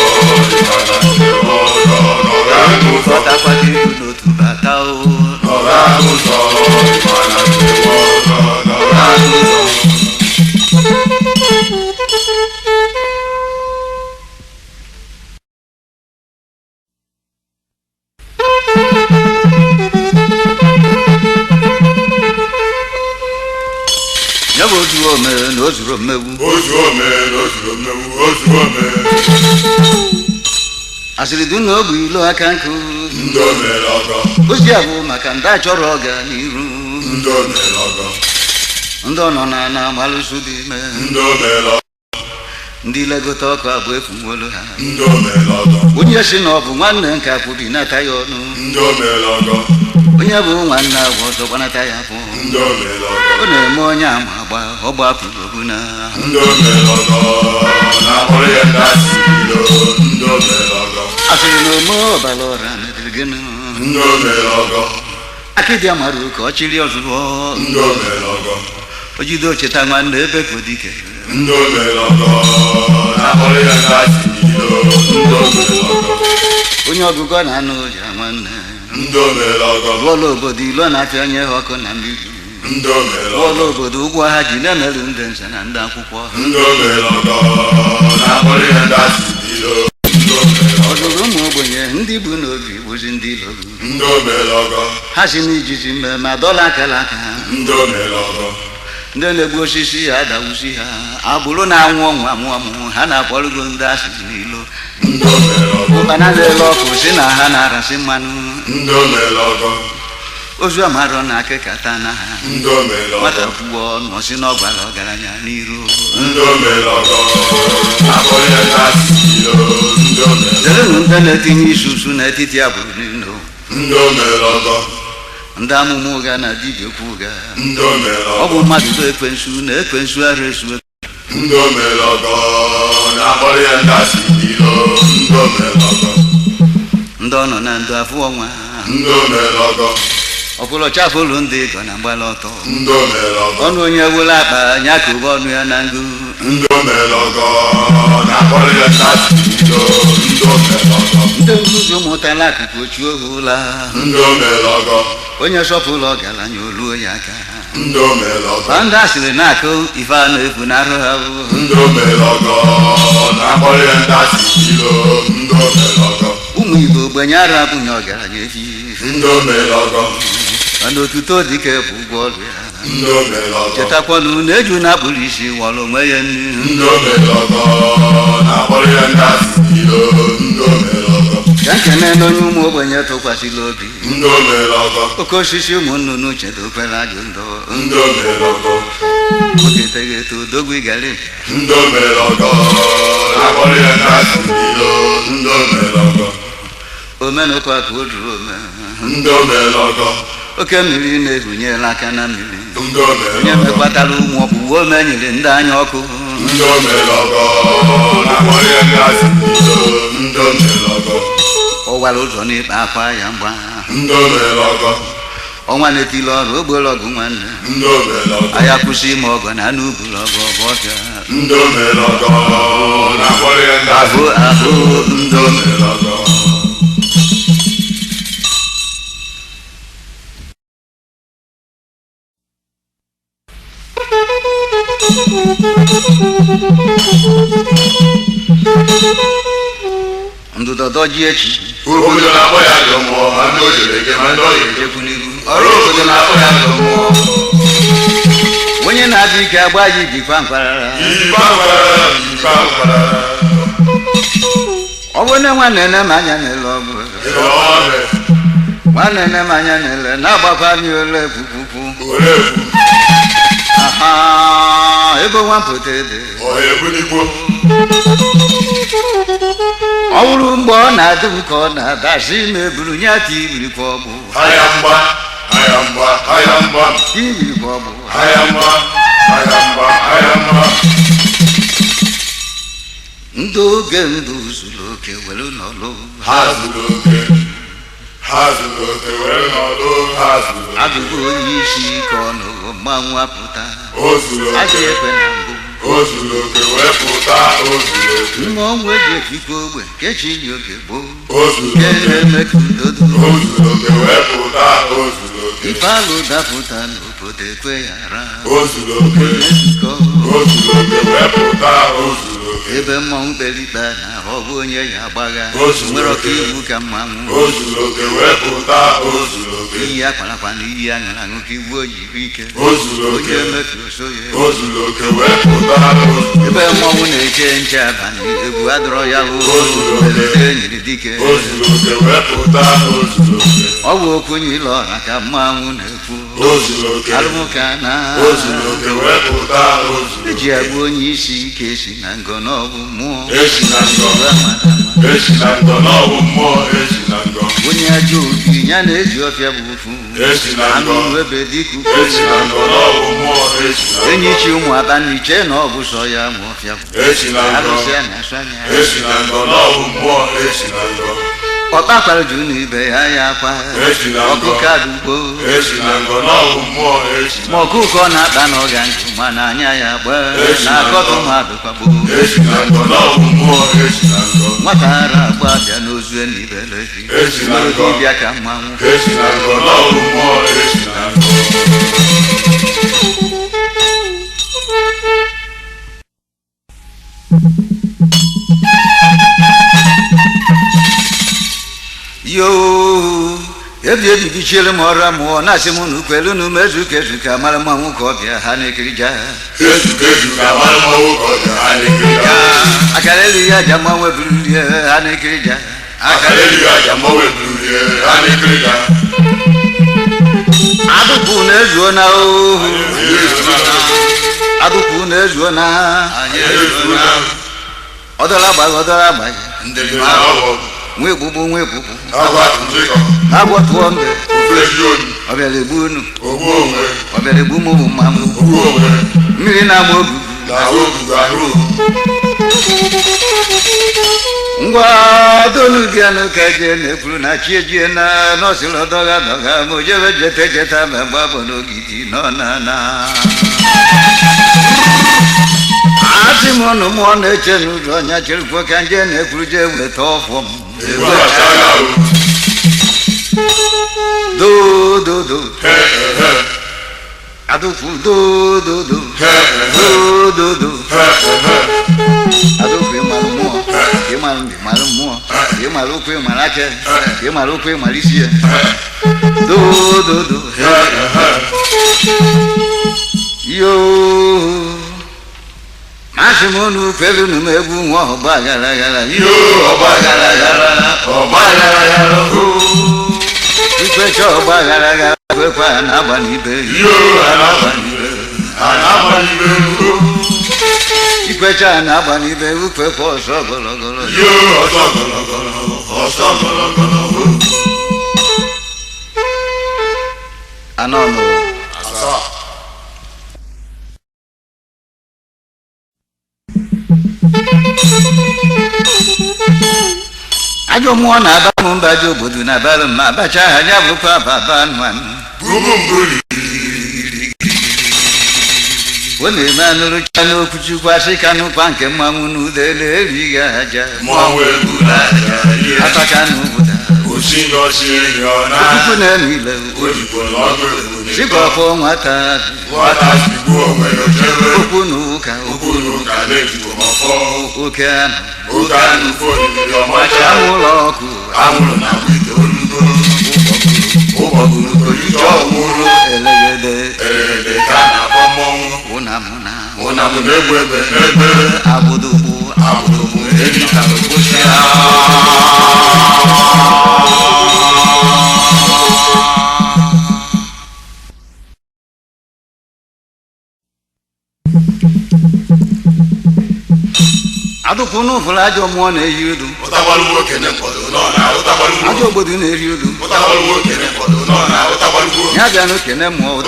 B: ịma na nzewe ọzọ nọra n'ụzọ
A: ọtakwata ibu n'otu bata o
B: nọra n'ụzọ ịma na nzewe ọzọ nọra n'ụzọ
A: ya bụ otu ome na o zuru mmegbu
B: ozu ome n'ozuru mmewu ozu ome
A: asịrị dị na ogbu ilo aka nkụ
B: ndị omere ọgọ
A: ozi a bụ maka ndị a chọrọ ọganiru
B: ndị omere ọgọ
A: ndị ọ nọ na na-agbalụsụ dị ime
B: ndị omere ọgọ
A: ndị legota ọkụ abụ efunwolu ha
B: ndị omere ọgọ
A: onye si na ọ bụ nwanne nke akwụbi nata ya ọnụ
B: ndị omere ọgọ
A: onye bụ nwanne agwa ọzọ gbanata ya afọ
B: ndị omere ọgọ
A: ọ na-eme onye ama agba ọgbapụrụ ogbu na
B: ndị omere ọgọ na-akpọrọ ya ndị asịrịlo ndị omere ọgọ
A: asịrị na ome ọbara ọra mebiri gịnị
B: ndị omere ọgọ
A: akịdị amarụ ka ọ chịrị ọzụzụ
B: ndị omere ọgọ
A: o jide ocheta nwanne ebe kodike
B: ndị omere ọgọ na-akpọrọ ya ndị asịrịlo ndị omere ọgọ
A: onye ọgụgọ na-anụ ya nwanne
B: ndị omere ọgọ
A: lụọla obodo ilo na-apịa onye ha ọkụ na mmiri
B: ndị omere ọgọ
A: lụọla obodo ụgwọ ha ji na-emerụ ndị nze na ndị akwụkwọ
B: ndị omere ọgọ na-akpọrọ ya ndị asịrịlo ndị omere ọgọ
A: ọdụrụ ụmụ ogbenye ndị bụ n'obi bụzi ndị ilo
B: ndị omere ọgọ
A: ha si n'ijizi mmemme dọla akara aka ha
B: ndị omere ọgọ
A: ndị na-egbu osisi ha adawusi ha agbụrụ na-anwụ ọnwụ amụ ọmụ ha na-akpọrụgo ndị asịrị n'ilo
B: ndị omere ọgọ
A: ụkpana na-ele ọkụ si na ha na-arasị mmanụ
B: ndị omere ọgọ
A: ozu amarọ na akịkata na ha
B: ndị omere ọgọ
A: nwata kwuo ọnụ ọsị na ọgbara ọgaranya n'iru
B: ndị omere ọgọ na-akpọrọ ya ndị asịrịlo ndị omere
A: zerenụ ndị na-etinye isi usu n'etiti agbụrụ niile
B: ndị omere ọgọ
A: ndị amụmụ ụga na dibịa okwu ụga
B: ndị omelọgọ
A: ọ bụ mmadụ do ekwensu na ekwensu ara esu
B: ndị omelọgọ na-akpọrọ ya ndị asị ilo ndị omelọgọ
A: ndị ọ nọ na ndụ afụ ọnwa
B: ndị omelọgọ
A: ọkwụlọ chafụlụ ndị ego na mgbala ọtọ
B: ndị omelọgọ
A: ọnụ onye wụla akpa nya ka ụba ọnụ ya na ngụ
B: ndị omelọgọ na-akpọrọ ya ndị asị ilo ndị omelọgọ
A: ndị nkuzi ụmụtala akụkụ ochie oge ụla
B: ndị omelọgọ
A: onye sọpụlụ ọgaranya oluo ya aka
B: ndị omelọgọ
A: ọ ndị asịrị na-akụ ife a na-efu na arụ ha
B: ndị omelọgọ na-akpọrọ ya ndị asị ilo ndị omelọgọ
A: ụmụ igbo ogbenye ara abụghị ọgaranya efi
B: ndị omelọgọ
A: mana otuto dike bụ ụgwọ ọrụ ya
B: ndị omelọgọ
A: chetakwanụ na eju na-akpụrụ isi wọrọ onwe ya nri
B: ndị omelọgọ na-akpọrọ ya ndị asị ilo ndị omelọgọ
A: ka nkene na onye ụmụ ogbenye tụkwasịla obi
B: ndị omelọgọ
A: oke osisi ụmụ nnụnụ chedokwela ajụ ndọ
B: ndị omelọgọ
A: oge teghị eto odogwu igari
B: ndị omelọgọ na-akpọrọ ya ndị asị ilo ndị omelọgọ
A: omenụkwa ka o duru ome
B: ndị omelọgọ
A: oke mmiri na-ebunyela aka na mmiri
B: ndị
A: onye
B: omelọgọ
A: mekpatara ụmụ ọkpụwe ome nyere ndị anya ọkụ
B: ndị omelọgọ na-akpọrọ ya ndị asị ilo ndị omelọgọ
A: ọwara ụzọ n'ikpe akwa ya mgba
B: ndị omelọgọ
A: ọnwa na-etili ọrụ ogbolọgụ nwanne
B: ndị omelọgọ
A: anya kwụsị ime ọgọ na anụ ubulu ọgụ ọgụ ọbịa
B: ndị omelọgọ na-akpọrọ ya ndị asị
A: ahụ
B: ndị omelọgọ
A: ndụdọdọ ji echi
B: obodo na-akpọ ya ajọ mmụọ ma ndị o jere eke ma ndị ọ ya ejekwu n'ihu ọrụ obodo na-akpọ ya ajọ mmụọ
A: onye na-adị ike agba ji jikwa mkparara ọ bụ na nwanne nne m anya na-ele ọgụ nwanne nne m anya na-ele na-agbakwa mi ole kwukwukwu aha ebe nwampụta ede ọ bụrụ mgbe ọ na-adị m ka ọ na-adasi ma eburu nye aka ibirikwa ọgbụ ibirikwa ọgbụ ndị oge mbụ zuru oke were n'ọlụ agụgụ onye isi ka ọ nụrụ mmanwụ apụta aga ekwe na mbụ mmọnwụ eji efikwa ogbe kechiri oge gboo nke na-eme ka udodo ife alụ dapụta n'obodo ekwe ya ra ezukọ ebe mmọnwụ kperikpe na ọ bụ onye ya agbagha nwere ọka iwu ka mmanwụ iyi akparakpa na iyi aṅara aṅụ ka iwu oyibo ike onye mefuru so ya ebe mmọnwụ na-eche nche abalị egwu adọrọ ya bụ mberede nyiri dike ọ bụ okwu nyile ọra ka mmanwụ na-ekwu arụmụka na eji agba onye isi ike si na ngọ n'ọbụ mmụọ onye ajọ obi ya na-eji ọfịa bụ ofu anụ ebe dịka enyi chi ụmụ abaniche na ọ bụ sọ ya ma ọfịa bụ arụsị a na-asụ anya ọkpa kwara juru n'ibe ya ya akwa ọkụkọ adugbo ma ọkụkọ na-akpa n'ọga ndụ mana anya ya gbaa na-akọtụ mmadụ kwagbo nwata ara agba bịa n'ozu enibele dibịa ka mmanwụ yoo ebi ebibichiere m ọrụ amụọ na-asị m na ukwelu na umezu ka ezu ka mara mmanwụ ka ọbịa ha na-ekirija akara elu ya aja mmanwụ eburulie ha na-ekirija adụkwu na-ezuo na ohu adụkwu na-ezuo na ọdọrọ agbaghị nwa egbugbu agwọ tụọ mbe ọbịara egbunu
B: ogbu onwe
A: ọbịara egbu ụmụ mmanwụ
B: ogbu onwe
A: mmiri na-agba ogugu
B: na ogugu ahụ
A: ngwa donubianụ ka jee na-ekwuru na chi ejie na nọsịrị ọdọga dọga ma ojebe jeta ma gbabọ n'ogidi nọ na asị m ụnụ mụọ na-eche n'ụzọ ọnya cherukwo ka nje na-ekwuru jee weta ọfọ m dododo adụkwu dododo dododo adụkwu ịmalụ mmụọ ịmalụ mmụọ ịmalụ ụkwụ ịmalụ aka ịmalụ ụkwụ ịmalụ isi ya dododo yoo masị m unu kwelunu m egwu nwa ọgba gara gara yoo ọgba gara gara ikpecha ọgba gara gara kwekwa na-agba n'ibe ikpecha na-agba n'ibe ukwekwa ọsọ gọlọgọlọ anọ nụrụ ajọ mmụọ na-aba m mba ji obodo na-abalụ m abacha ha ya bụkwa baba nwanụ ọ na-eme anụrụcha n'okwuchukwu asị ka n'ụkwa nke mmanwụ n'udele erighị aja ataka n'obodo okwu na-eme ile sikọfọ nwata okwu na ụka oke anụ anwụrụ ọkụ elegede abụdụgbu adụkwu n'ụfụrụ ajọ mmụọ na-eyi udu ajọ obodo na-eri udu ya bịa n'okene mmụọ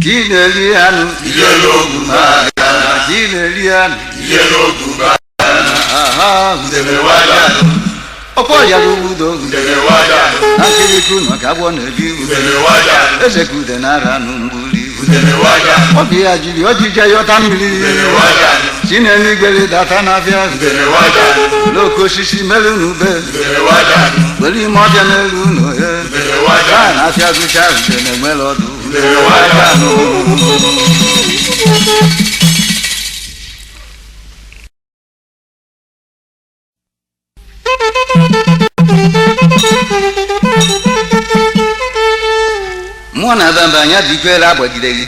A: ka ị na-eri anụ ka ị na-eri anụ ọkpọ yara udo na nkirikụ maka agwọ na-ebi eze ka ude na-ara anụ mgbuli obi ya jiri ojije yọta mmiri si n'eluigwe data n'afịa n'oke osisi melu n'ube were ime ọbịa n'elu ụlọ ya na-afịa gụcha ude na-enwere ọdụ mmụọ na-aba anya bikwela agbagideghi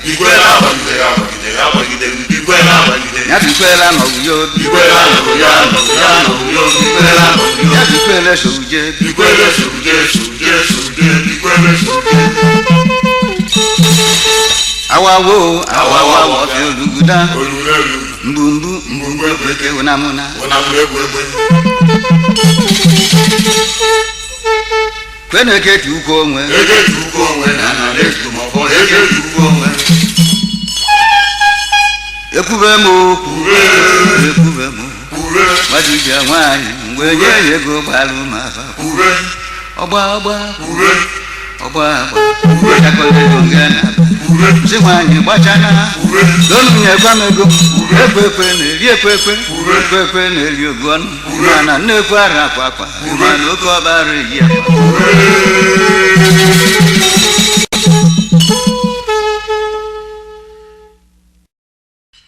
A: ya bikwela nọgụ ya obi ya bikwele souje awawo ọfịa oluguda mgbumgbu ekweke ụnamụna kwene eketi ukwu onwe ekwube m okwu gbajibịa nwaanyị mgbe nye ya ego gbalụ mafa ọgba akọlego nga na-aba si nwaanyị gbachana donunye gwa m ego ekwekwe na-eri ekwekwe na-eri ogu ọnụ mana nnekwu ara akwa mana oke ọbara eyi akwa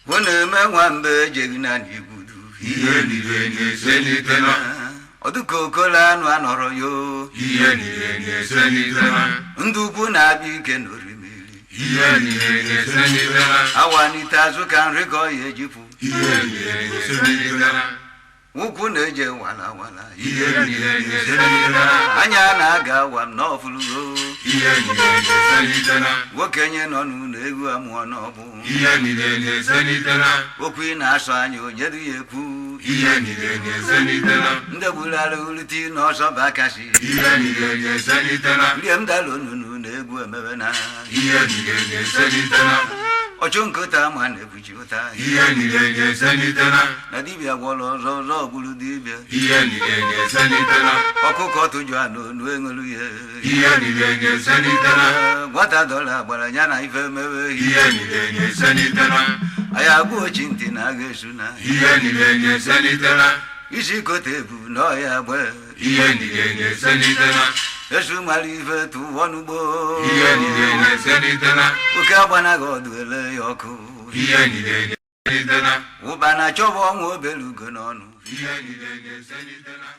A: ọ na-eme nwambe ejeghị na n'igbudu ihe niile na-eselite na ọdụka okola anụ anọrọ yo ihe niile na-eselite na ndụ ukwu na-abịa ike n'orimiri ihe niile na-eselite na awanite azụ ka nri ka ọ ya ejipụ ihe niile na-eselite na ụkwụ na-eje wala ihe niile na-eselite na anya na-aga awa m n'ọfụlụgo
B: ihe niile na-eselitela
A: nwokenye nọ n'ụlọ egwu amụọ n'ọbụ
B: ihe niile na-eselitela
A: okwu ị na-asọ anya onye dị ya ekwu
B: ihe niile na-eselitela
A: ndị gbulala ulite n'ọsọ bụ akasi
B: ihe niile na-eselitela
A: rie m dala onunu na egwu emebe na
B: ihe niile na-eselitela
A: ọchụ nkụta ma na-ebuchi ụta
B: ihe niile na-eselitela
A: na dibịa gwọrọ ọzọ ọzọ gburu dibịa
B: ihe niile na-eselitela
A: ọkụkọ tụjụ anụ onu eṅelu ya
B: ihe niile na-eselitela
A: nwata dọla gbara ya na ife mewe
B: ihe niile na-eselitela
A: anyị agụ ochi ntị na aga esu na
B: ihe niile na-eselitela
A: isi kote ebu na ọya gbe
B: ihe niile na-eselitela
A: esu mara ife tụwọ n'ugbo
B: ihe niile na-eselitela
A: oke agbanaghị ọdụ ele ya ọkụ
B: ihe niile na-eselitela
A: ụba na chọba ọnwụ obelugo n'ọnụ
B: ihe niile na-eselitela